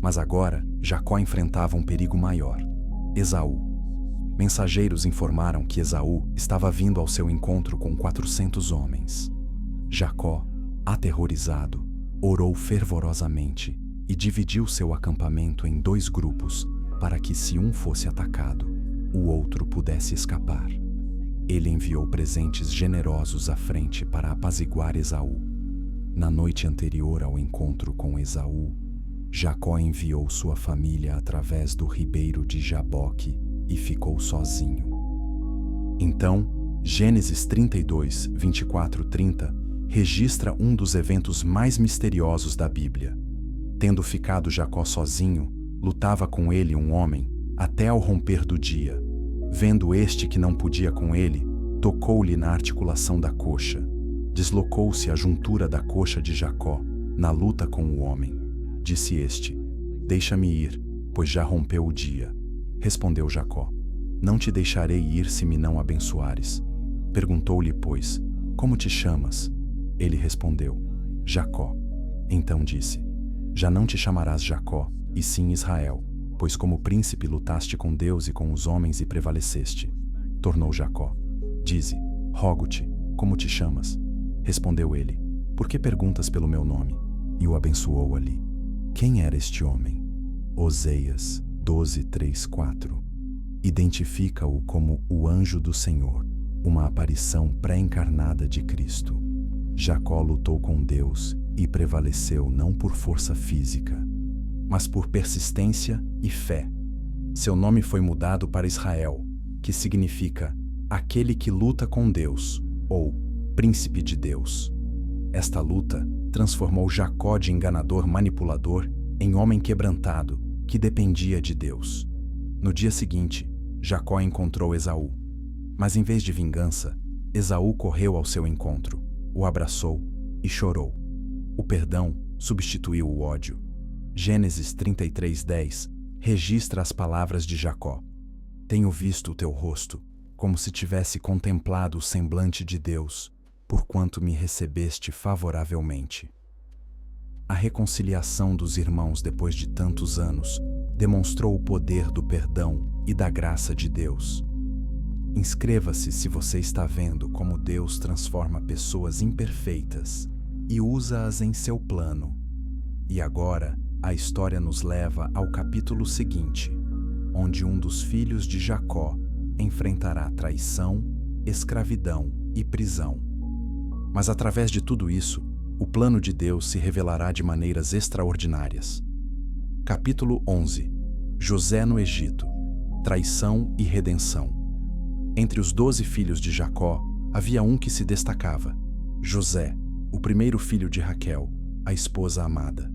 S1: Mas agora, Jacó enfrentava um perigo maior: Esaú. Mensageiros informaram que Esaú estava vindo ao seu encontro com 400 homens. Jacó, aterrorizado, orou fervorosamente e dividiu seu acampamento em 2 grupos para que, se um fosse atacado, o outro pudesse escapar. Ele enviou presentes generosos à frente para apaziguar Esaú. Na noite anterior ao encontro com Esaú, Jacó enviou sua família através do ribeiro de Jaboque e ficou sozinho. Então, Gênesis 32:24-30 registra um dos eventos mais misteriosos da Bíblia. Tendo ficado Jacó sozinho, lutava com ele um homem até ao romper do dia. Vendo este que não podia com ele, tocou-lhe na articulação da coxa. Deslocou-se a juntura da coxa de Jacó, na luta com o homem. Disse este: Deixa-me ir, pois já rompeu o dia. Respondeu Jacó: Não te deixarei ir se me não abençoares. Perguntou-lhe, pois: Como te chamas? Ele respondeu: Jacó. Então disse: Já não te chamarás Jacó, e sim Israel, pois como príncipe lutaste com Deus e com os homens e prevaleceste. Tornou Jacó: Dize, rogo-te, como te chamas? Respondeu ele: Por que perguntas pelo meu nome? E o abençoou ali. Quem era este homem? Oseias 12:3-4. Identifica-o como o anjo do Senhor, uma aparição pré-encarnada de Cristo. Jacó lutou com Deus e prevaleceu não por força física, mas por persistência e fé. Seu nome foi mudado para Israel, que significa aquele que luta com Deus, ou príncipe de Deus. Esta luta transformou Jacó de enganador manipulador em homem quebrantado, que dependia de Deus. No dia seguinte, Jacó encontrou Esaú. Mas em vez de vingança, Esaú correu ao seu encontro, o abraçou e chorou. O perdão substituiu o ódio. Gênesis 33:10 registra as palavras de Jacó: Tenho visto o teu rosto, como se tivesse contemplado o semblante de Deus, porquanto me recebeste favoravelmente. A reconciliação dos irmãos depois de tantos anos demonstrou o poder do perdão e da graça de Deus. Inscreva-se se você está vendo como Deus transforma pessoas imperfeitas e usa-as em seu plano. E agora, a história nos leva ao capítulo seguinte, onde um dos filhos de Jacó enfrentará traição, escravidão e prisão. Mas através de tudo isso, o plano de Deus se revelará de maneiras extraordinárias. Capítulo 11. José no Egito. traição e redenção. Entre os 12 filhos de Jacó, havia um que se destacava: José, o primeiro filho de Raquel, a esposa amada.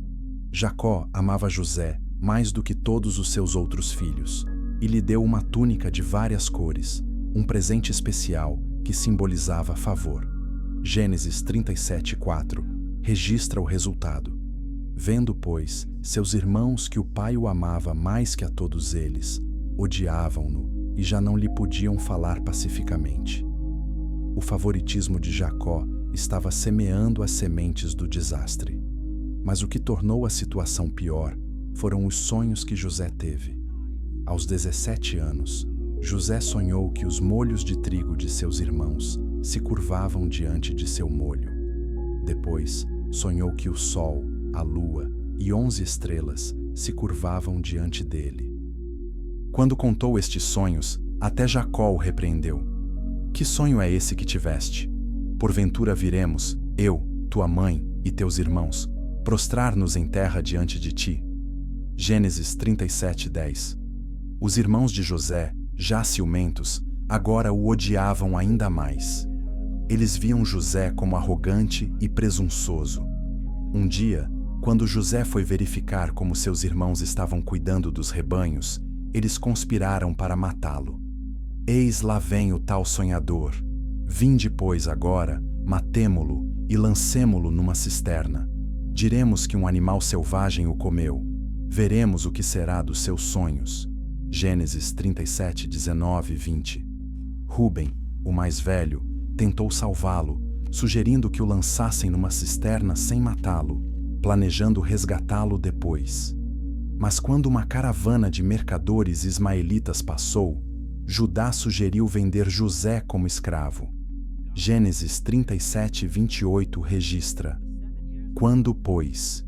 S1: Jacó amava José mais do que todos os seus outros filhos, e lhe deu uma túnica de várias cores, um presente especial que simbolizava favor. Gênesis 37:4 registra o resultado. Vendo, pois, seus irmãos que o pai o amava mais que a todos eles, odiavam-no e já não lhe podiam falar pacificamente. O favoritismo de Jacó estava semeando as sementes do desastre. Mas o que tornou a situação pior foram os sonhos que José teve. Aos 17 anos, José sonhou que os molhos de trigo de seus irmãos se curvavam diante de seu molho. Depois, sonhou que o sol, a lua e 11 estrelas se curvavam diante dele. Quando contou estes sonhos, até Jacó o repreendeu. Que sonho é esse que tiveste? Porventura viremos, eu, tua mãe e teus irmãos, prostrar-nos em terra diante de ti? Gênesis 37:10. Os irmãos de José, já ciumentos, agora o odiavam ainda mais. Eles viam José como arrogante e presunçoso. Um dia, quando José foi verificar como seus irmãos estavam cuidando dos rebanhos, eles conspiraram para matá-lo. Eis lá vem o tal sonhador. Vinde, pois, agora, matemo-lo e lancemo-lo numa cisterna. Diremos que um animal selvagem o comeu. Veremos o que será dos seus sonhos. Gênesis 37:19 e 20. Rúben, o mais velho, tentou salvá-lo, sugerindo que o lançassem numa cisterna sem matá-lo, planejando resgatá-lo depois. Mas quando uma caravana de mercadores ismaelitas passou, Judá sugeriu vender José como escravo. Gênesis 37:28 registra: Quando, pois,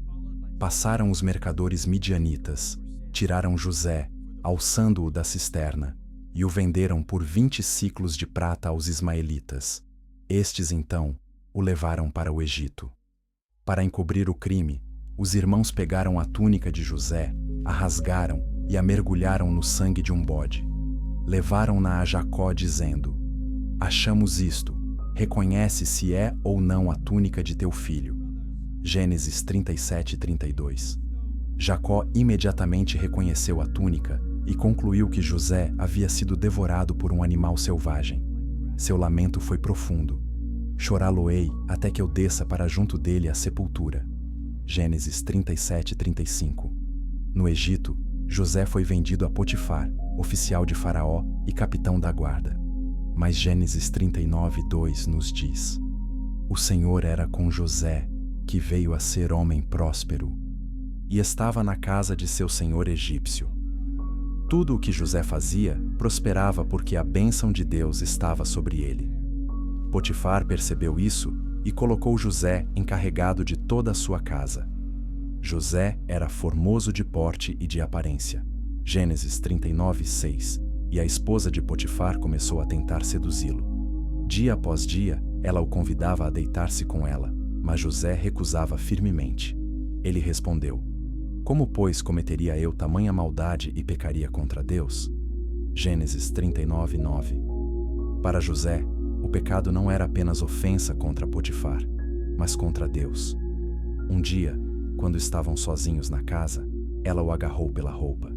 S1: passaram os mercadores midianitas, tiraram José, alçando-o da cisterna, e o venderam por 20 siclos de prata aos ismaelitas. Estes, então, o levaram para o Egito. Para encobrir o crime, os irmãos pegaram a túnica de José, a rasgaram e a mergulharam no sangue de um bode. Levaram-na a Jacó, dizendo: Achamos isto, reconhece se é ou não a túnica de teu filho. Gênesis 37:32. Jacó imediatamente reconheceu a túnica e concluiu que José havia sido devorado por um animal selvagem. Seu lamento foi profundo. Chorá-lo-ei até que eu desça para junto dele à sepultura. Gênesis 37:35. No Egito, José foi vendido a Potifar, oficial de Faraó e capitão da guarda. Mas Gênesis 39:2 nos diz: O Senhor era com José, que veio a ser homem próspero, e estava na casa de seu senhor egípcio. Tudo o que José fazia prosperava porque a bênção de Deus estava sobre ele. Potifar percebeu isso e colocou José encarregado de toda a sua casa. José era formoso de porte e de aparência. Gênesis 39:6. E a esposa de Potifar começou a tentar seduzi-lo. Dia após dia, ela o convidava a deitar-se com ela, mas José recusava firmemente. Ele respondeu: Como, pois, cometeria eu tamanha maldade e pecaria contra Deus? Gênesis 39:9. Para José, o pecado não era apenas ofensa contra Potifar, mas contra Deus. Um dia, quando estavam sozinhos na casa, ela o agarrou pela roupa.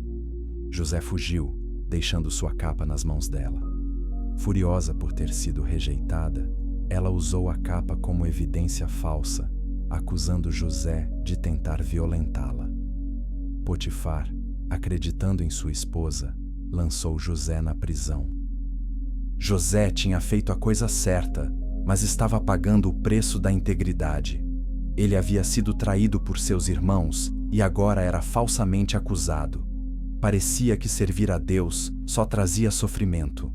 S1: José fugiu, deixando sua capa nas mãos dela. Furiosa por ter sido rejeitada, ela usou a capa como evidência falsa, acusando José de tentar violentá-la. Potifar, acreditando em sua esposa, lançou José na prisão. José tinha feito a coisa certa, mas estava pagando o preço da integridade. Ele havia sido traído por seus irmãos e agora era falsamente acusado. Parecia que servir a Deus só trazia sofrimento.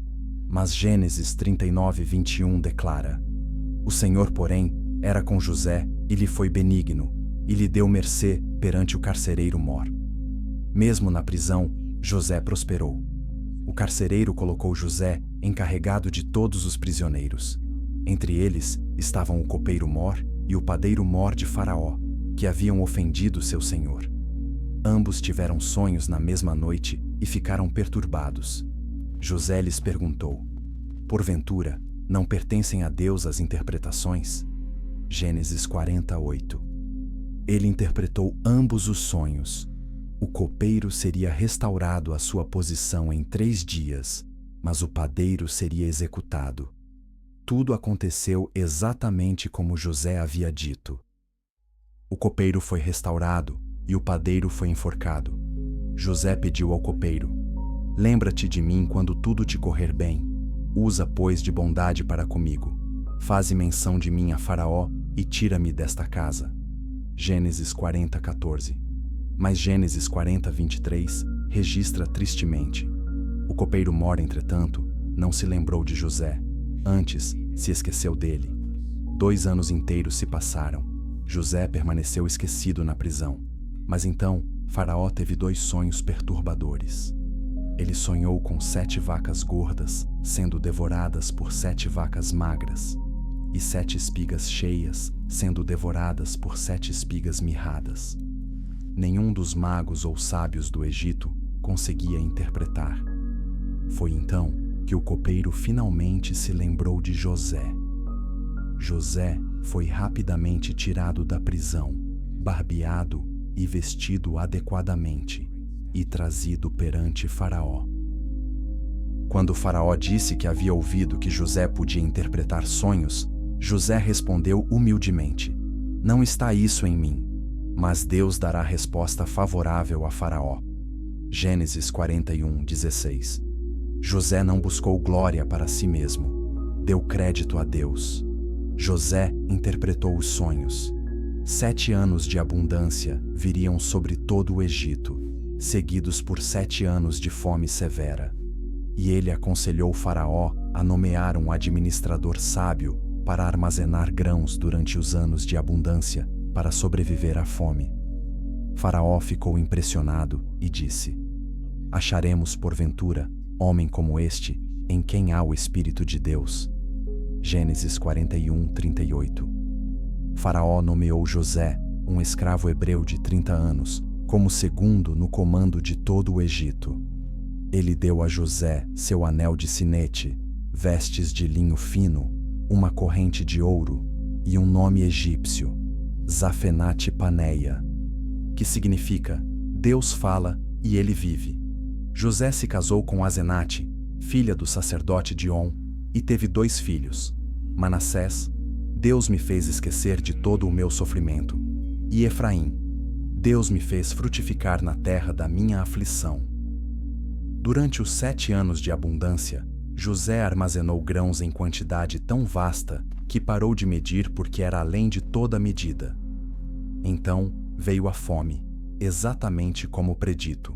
S1: Mas Gênesis 39:21 declara: O Senhor, porém, era com José e lhe foi benigno, e lhe deu mercê perante o carcereiro mor. Mesmo na prisão, José prosperou. O carcereiro colocou José encarregado de todos os prisioneiros. Entre eles estavam o copeiro mor e o padeiro mor de Faraó, que haviam ofendido seu senhor. Ambos tiveram sonhos na mesma noite e ficaram perturbados. José lhes perguntou: porventura, não pertencem a Deus as interpretações? Gênesis 48. Ele interpretou ambos os sonhos. O copeiro seria restaurado à sua posição em 3 dias, mas o padeiro seria executado. Tudo aconteceu exatamente como José havia dito. O copeiro foi restaurado e o padeiro foi enforcado. José pediu ao copeiro: lembra-te de mim quando tudo te correr bem. Usa, pois, de bondade para comigo. Faze menção de mim a Faraó e tira-me desta casa. Gênesis 40, 14. Mas Gênesis 40, 23 registra tristemente: o copeiro mor, entretanto, não se lembrou de José. Antes, se esqueceu dele. 2 anos inteiros se passaram. José permaneceu esquecido na prisão. Mas então, Faraó teve 2 sonhos perturbadores. Ele sonhou com 7 vacas gordas sendo devoradas por 7 vacas magras, e 7 espigas cheias sendo devoradas por 7 espigas mirradas. Nenhum dos magos ou sábios do Egito conseguia interpretar. Foi então que o copeiro finalmente se lembrou de José. José foi rapidamente tirado da prisão, barbeado e vestido adequadamente, e trazido perante Faraó. Quando Faraó disse que havia ouvido que José podia interpretar sonhos, José respondeu humildemente: não está isso em mim, mas Deus dará resposta favorável a Faraó. Gênesis 41, 16. José não buscou glória para si mesmo, deu crédito a Deus. José interpretou os sonhos. 7 anos de abundância viriam sobre todo o Egito, seguidos por 7 anos de fome severa. E ele aconselhou Faraó a nomear um administrador sábio para armazenar grãos durante os anos de abundância, para sobreviver à fome. Faraó ficou impressionado e disse: acharemos, porventura, homem como este, em quem há o Espírito de Deus? Gênesis 41, 38. Faraó nomeou José, um escravo hebreu de 30 anos, como segundo no comando de todo o Egito. Ele deu a José seu anel de sinete, vestes de linho fino, uma corrente de ouro e um nome egípcio, Zafenate Paneia, que significa Deus fala e ele vive. José se casou com Asenate, filha do sacerdote Diom, e teve 2 filhos. Manassés: Deus me fez esquecer de todo o meu sofrimento, e Efraim: Deus me fez frutificar na terra da minha aflição. Durante os 7 anos de abundância, José armazenou grãos em quantidade tão vasta que parou de medir porque era além de toda medida. Então veio a fome, exatamente como predito.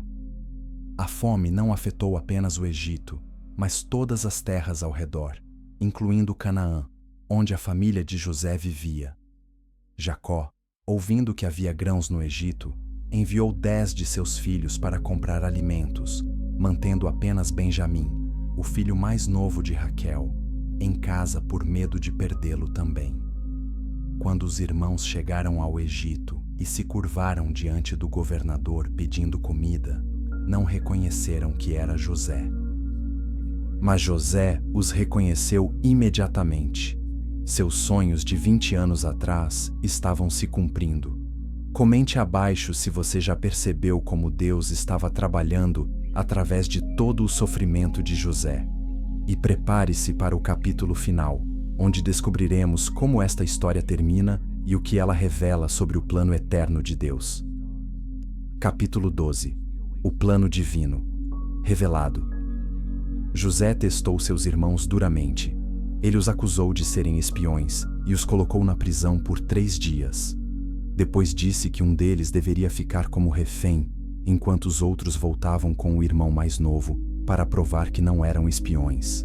S1: A fome não afetou apenas o Egito, mas todas as terras ao redor, incluindo Canaã, onde a família de José vivia. Jacó, ouvindo que havia grãos no Egito, enviou 10 de seus filhos para comprar alimentos, mantendo apenas Benjamim, o filho mais novo de Raquel, em casa por medo de perdê-lo também. Quando os irmãos chegaram ao Egito e se curvaram diante do governador pedindo comida, não reconheceram que era José. Mas José os reconheceu imediatamente. Seus sonhos de 20 anos atrás estavam se cumprindo. Comente abaixo se você já percebeu como Deus estava trabalhando através de todo o sofrimento de José. E prepare-se para o capítulo final, onde descobriremos como esta história termina e o que ela revela sobre o plano eterno de Deus. Capítulo 12. O plano divino. Revelado. José testou seus irmãos duramente. Ele os acusou de serem espiões e os colocou na prisão por 3 dias. Depois disse que um deles deveria ficar como refém, enquanto os outros voltavam com o irmão mais novo para provar que não eram espiões.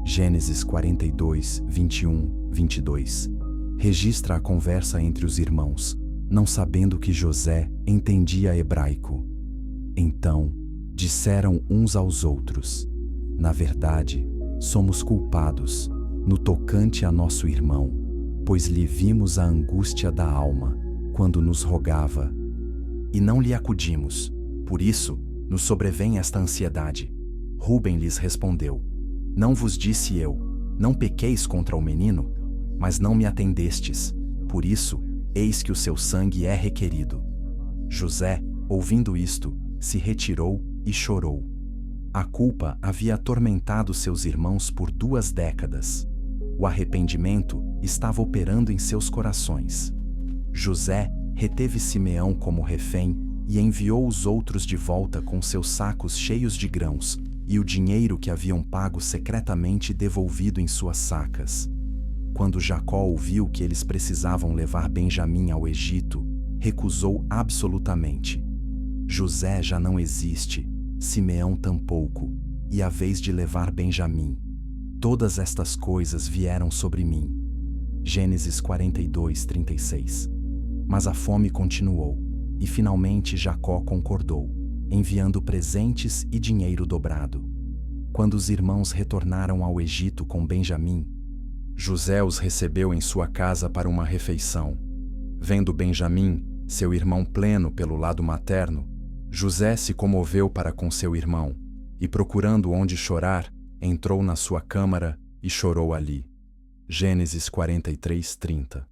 S1: Gênesis 42, 21, 22. Registra a conversa entre os irmãos, não sabendo que José entendia hebraico. Então, disseram uns aos outros: na verdade, somos culpados, no tocante a nosso irmão, pois lhe vimos a angústia da alma, quando nos rogava. e não lhe acudimos. Por isso, nos sobrevém esta ansiedade. Rúben lhes respondeu: Não vos disse eu, não pequeis contra o menino? Mas não me atendestes. Por isso, eis que o seu sangue é requerido. José, ouvindo isto, se retirou e chorou. A culpa havia atormentado seus irmãos por 2 décadas. O arrependimento estava operando em seus corações. José reteve Simeão como refém e enviou os outros de volta com seus sacos cheios de grãos e o dinheiro que haviam pago secretamente devolvido em suas sacas. Quando Jacó ouviu que eles precisavam levar Benjamim ao Egito, recusou absolutamente. José já não existe, Simeão tampouco, e a vez de levar Benjamim. Todas estas coisas vieram sobre mim. Gênesis 42, 36. Mas a fome continuou, e finalmente Jacó concordou, enviando presentes e dinheiro dobrado. Quando os irmãos retornaram ao Egito com Benjamim, José os recebeu em sua casa para uma refeição. Vendo Benjamim, seu irmão pleno pelo lado materno, José se comoveu para com seu irmão, e procurando onde chorar, entrou na sua câmara e chorou ali. Gênesis 43, 30.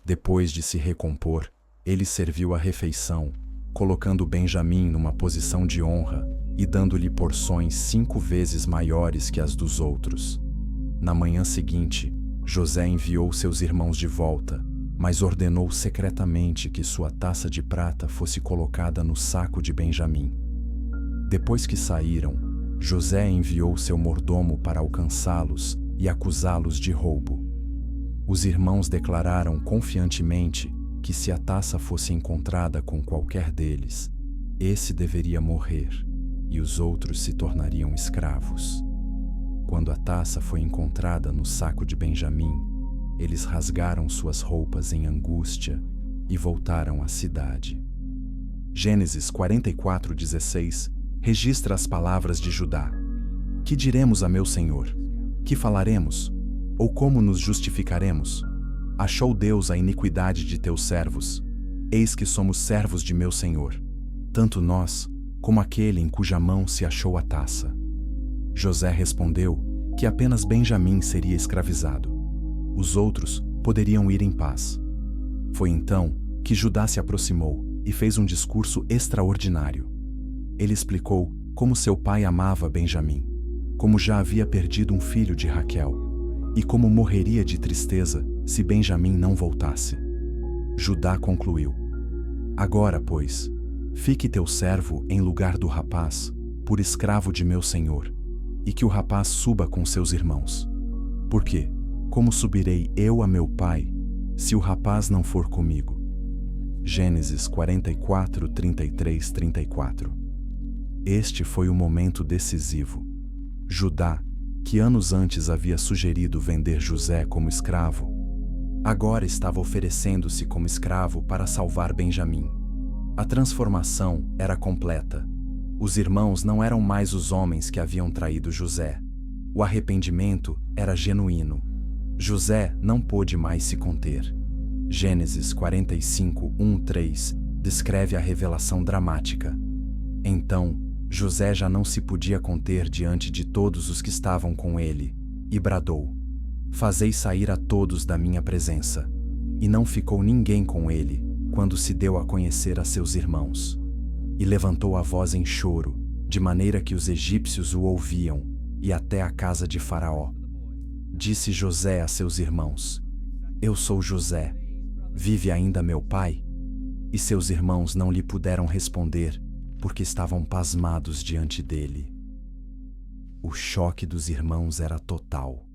S1: Depois de se recompor, ele serviu a refeição, colocando Benjamim numa posição de honra e dando-lhe porções 5 vezes maiores que as dos outros. Na manhã seguinte, José enviou seus irmãos de volta, mas ordenou secretamente que sua taça de prata fosse colocada no saco de Benjamim. Depois que saíram, José enviou seu mordomo para alcançá-los e acusá-los de roubo. Os irmãos declararam confiantemente que se a taça fosse encontrada com qualquer deles, esse deveria morrer e os outros se tornariam escravos. Quando a taça foi encontrada no saco de Benjamim, eles rasgaram suas roupas em angústia e voltaram à cidade. Gênesis 44, 16 registra as palavras de Judá. Que diremos a meu senhor? Que falaremos? Ou como nos justificaremos? Achou Deus a iniquidade de teus servos? Eis que somos servos de meu senhor, tanto nós, como aquele em cuja mão se achou a taça. José respondeu que apenas Benjamim seria escravizado. Os outros poderiam ir em paz. Foi então que Judá se aproximou e fez um discurso extraordinário. Ele explicou como seu pai amava Benjamim, como já havia perdido um filho de Raquel, e como morreria de tristeza se Benjamim não voltasse. Judá concluiu: Agora, pois, fique teu servo em lugar do rapaz, por escravo de meu senhor, e que o rapaz suba com seus irmãos. Porque, como subirei eu a meu pai, se o rapaz não for comigo? Gênesis 44, 33, 34. Este foi o momento decisivo. Judá, que anos antes havia sugerido vender José como escravo, agora estava oferecendo-se como escravo para salvar Benjamim. A transformação era completa. Os irmãos não eram mais os homens que haviam traído José. O arrependimento era genuíno. José não pôde mais se conter. Gênesis 45, 1, 3 descreve a revelação dramática. Então, José já não se podia conter diante de todos os que estavam com ele, e bradou: Fazei sair a todos da minha presença. E não ficou ninguém com ele, quando se deu a conhecer a seus irmãos. E levantou a voz em choro, de maneira que os egípcios o ouviam, e até a casa de Faraó. Disse José a seus irmãos: Eu sou José. Vive ainda meu pai? E seus irmãos não lhe puderam responder, porque estavam pasmados diante dele. O choque dos irmãos era total.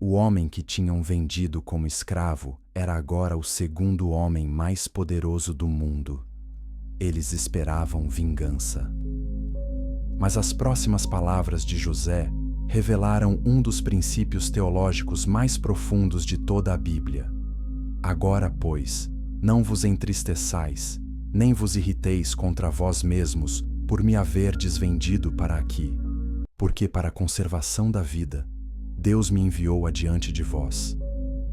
S1: O homem que tinham vendido como escravo era agora o segundo homem mais poderoso do mundo. Eles esperavam vingança. Mas as próximas palavras de José revelaram um dos princípios teológicos mais profundos de toda a Bíblia. Agora, pois, não vos entristeçais, nem vos irriteis contra vós mesmos por me haverdes vendido para aqui, porque para a conservação da vida, Deus me enviou adiante de vós.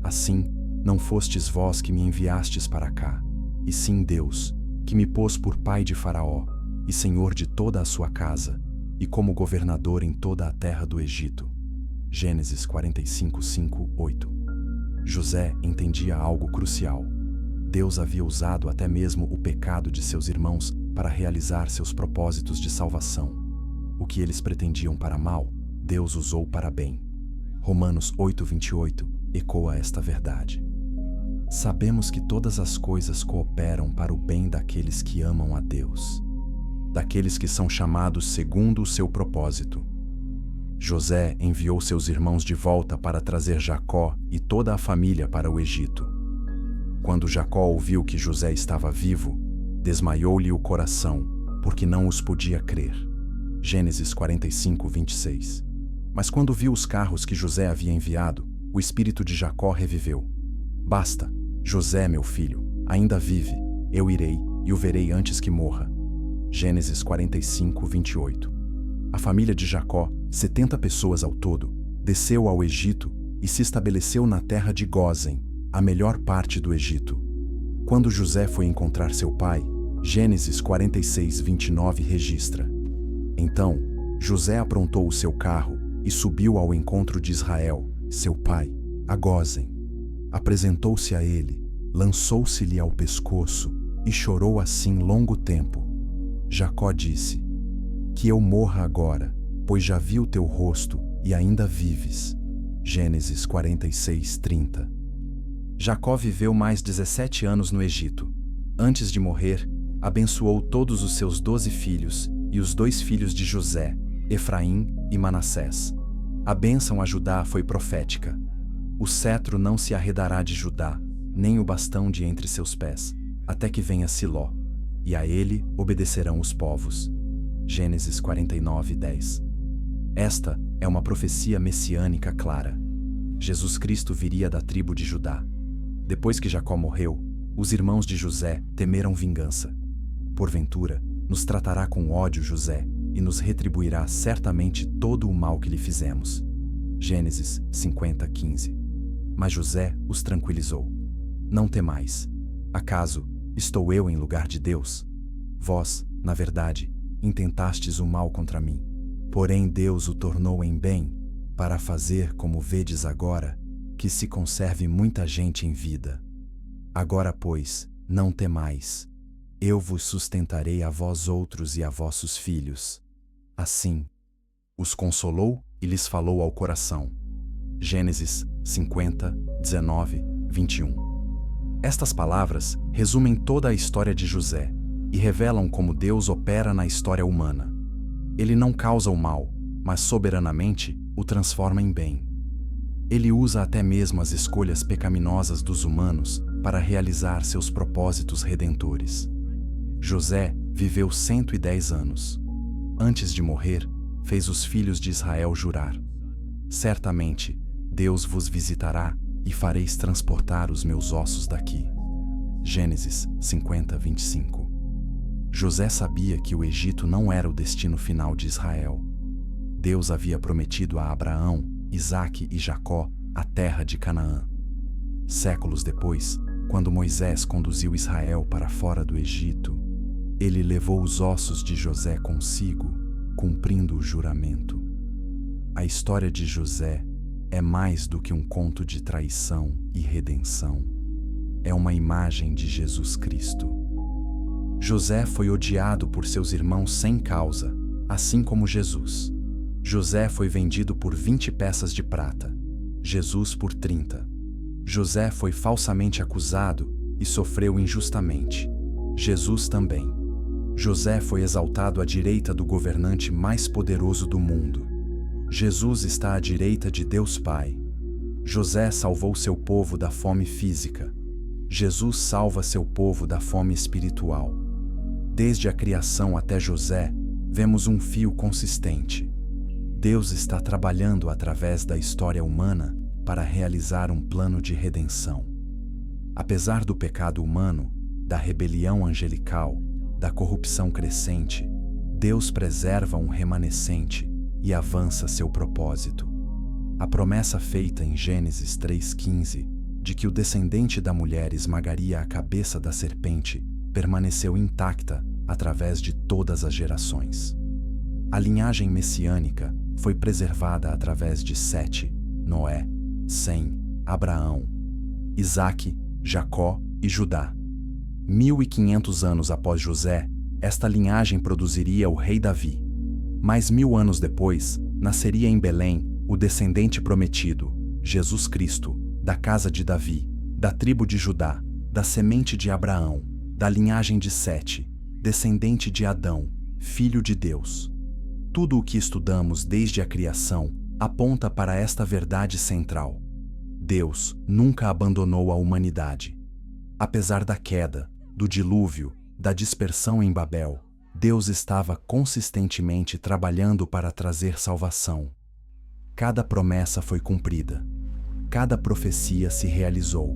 S1: Assim, não fostes vós que me enviastes para cá, e sim Deus, que me pôs por pai de Faraó e senhor de toda a sua casa, e como governador em toda a terra do Egito. Gênesis 45, 5, 8. José entendia algo crucial. Deus havia usado até mesmo o pecado de seus irmãos para realizar seus propósitos de salvação. O que eles pretendiam para mal, Deus usou para bem. Romanos 8:28 ecoa esta verdade. Sabemos que todas as coisas cooperam para o bem daqueles que amam a Deus, daqueles que são chamados segundo o seu propósito. José enviou seus irmãos de volta para trazer Jacó e toda a família para o Egito. Quando Jacó ouviu que José estava vivo, desmaiou-lhe o coração, porque não os podia crer. Gênesis 45, 26. Mas quando viu os carros que José havia enviado, o espírito de Jacó reviveu. Basta, José, meu filho, ainda vive, eu irei e o verei antes que morra. Gênesis 45, 28. A família de Jacó, 70 pessoas ao todo, desceu ao Egito e se estabeleceu na terra de Gósen, a melhor parte do Egito. Quando José foi encontrar seu pai, Gênesis 46, 29 registra. Então, José aprontou o seu carro e subiu ao encontro de Israel, seu pai, a Gósen. Apresentou-se a ele, lançou-se-lhe ao pescoço e chorou assim longo tempo. Jacó disse: que eu morra agora, pois já vi o teu rosto e ainda vives. Gênesis 46, 30. Jacó viveu mais 17 anos no Egito. Antes de morrer, abençoou todos os seus 12 filhos e os 2 filhos de José, Efraim e Manassés. A bênção a Judá foi profética. O cetro não se arredará de Judá, nem o bastão de entre seus pés, até que venha Siló, e a ele obedecerão os povos. Gênesis 49, 10. Esta é uma profecia messiânica clara. Jesus Cristo viria da tribo de Judá. Depois que Jacó morreu, os irmãos de José temeram vingança. Porventura, nos tratará com ódio José, e nos retribuirá certamente todo o mal que lhe fizemos. Gênesis 50, 15. Mas José os tranquilizou. Não temais. Acaso estou eu em lugar de Deus? Vós, na verdade, intentastes o mal contra mim. Porém Deus o tornou em bem, para fazer como vedes agora, que se conserve muita gente em vida. Agora, pois, não temais. Eu vos sustentarei a vós outros e a vossos filhos. Assim, os consolou e lhes falou ao coração. Gênesis 50, 19, 21. Estas palavras resumem toda a história de José e revelam como Deus opera na história humana. Ele não causa o mal, mas soberanamente o transforma em bem. Ele usa até mesmo as escolhas pecaminosas dos humanos para realizar seus propósitos redentores. José viveu 110 anos. Antes de morrer, fez os filhos de Israel jurar: certamente, Deus vos visitará e fareis transportar os meus ossos daqui. Gênesis 50, 25. José sabia que o Egito não era o destino final de Israel. Deus havia prometido a Abraão, Isaque e Jacó a terra de Canaã. Séculos depois, quando Moisés conduziu Israel para fora do Egito, ele levou os ossos de José consigo, cumprindo o juramento. A história de José é mais do que um conto de traição e redenção. É uma imagem de Jesus Cristo. José foi odiado por seus irmãos sem causa, assim como Jesus. José foi vendido por 20 peças de prata, Jesus por 30. José foi falsamente acusado e sofreu injustamente. Jesus também. José foi exaltado à direita do governante mais poderoso do mundo. Jesus está à direita de Deus Pai. José salvou seu povo da fome física. Jesus salva seu povo da fome espiritual. Desde a criação até José, vemos um fio consistente. Deus está trabalhando através da história humana para realizar um plano de redenção. Apesar do pecado humano, da rebelião angelical, da corrupção crescente, Deus preserva um remanescente e avança seu propósito. A promessa feita em Gênesis 3,15, de que o descendente da mulher esmagaria a cabeça da serpente, permaneceu intacta através de todas as gerações. A linhagem messiânica foi preservada através de Sete, Noé, Sem, Abraão, Isaque, Jacó e Judá. 1500 anos após José, esta linhagem produziria o rei Davi. Mais 1000 anos depois, nasceria em Belém o descendente prometido, Jesus Cristo, da casa de Davi, da tribo de Judá, da semente de Abraão, da linhagem de Sete, descendente de Adão, filho de Deus. Tudo o que estudamos desde a criação aponta para esta verdade central. Deus nunca abandonou a humanidade. Apesar da queda, do dilúvio, da dispersão em Babel, Deus estava consistentemente trabalhando para trazer salvação. Cada promessa foi cumprida. Cada profecia se realizou.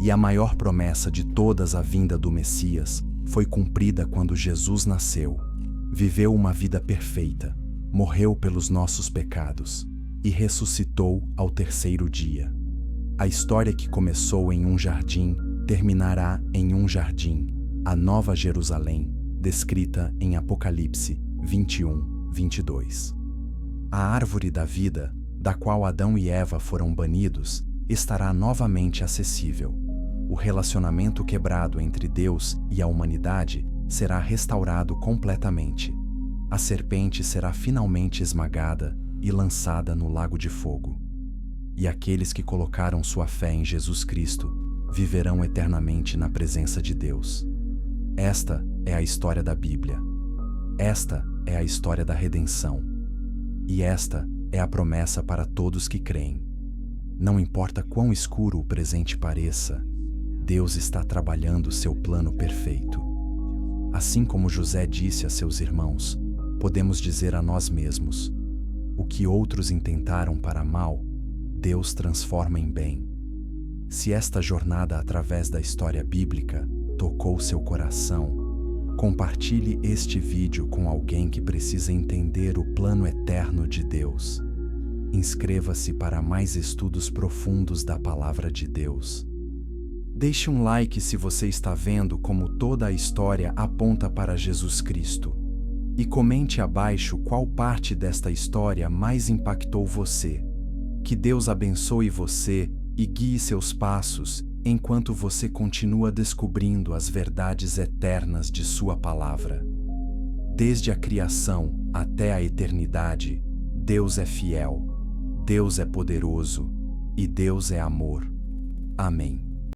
S1: E a maior promessa de todas, a vinda do Messias, foi cumprida quando Jesus nasceu, viveu uma vida perfeita, morreu pelos nossos pecados e ressuscitou ao terceiro dia. A história que começou em um jardim terminará em um jardim, a Nova Jerusalém, descrita em Apocalipse 21, 22. A árvore da vida, da qual Adão e Eva foram banidos, estará novamente acessível. O relacionamento quebrado entre Deus e a humanidade será restaurado completamente. A serpente será finalmente esmagada e lançada no lago de fogo. E aqueles que colocaram sua fé em Jesus Cristo viverão eternamente na presença de Deus. Esta é a história da Bíblia. Esta é a história da redenção. E esta é a promessa para todos que creem. Não importa quão escuro o presente pareça, Deus está trabalhando seu plano perfeito. Assim como José disse a seus irmãos, podemos dizer a nós mesmos: o que outros intentaram para mal, Deus transforma em bem. Se esta jornada através da história bíblica tocou seu coração, compartilhe este vídeo com alguém que precisa entender o plano eterno de Deus. Inscreva-se para mais estudos profundos da Palavra de Deus. Deixe um like se você está vendo como toda a história aponta para Jesus Cristo. E comente abaixo qual parte desta história mais impactou você. Que Deus abençoe você e guie seus passos enquanto você continua descobrindo as verdades eternas de sua palavra. Desde a criação até a eternidade, Deus é fiel, Deus é poderoso e Deus é amor. Amém.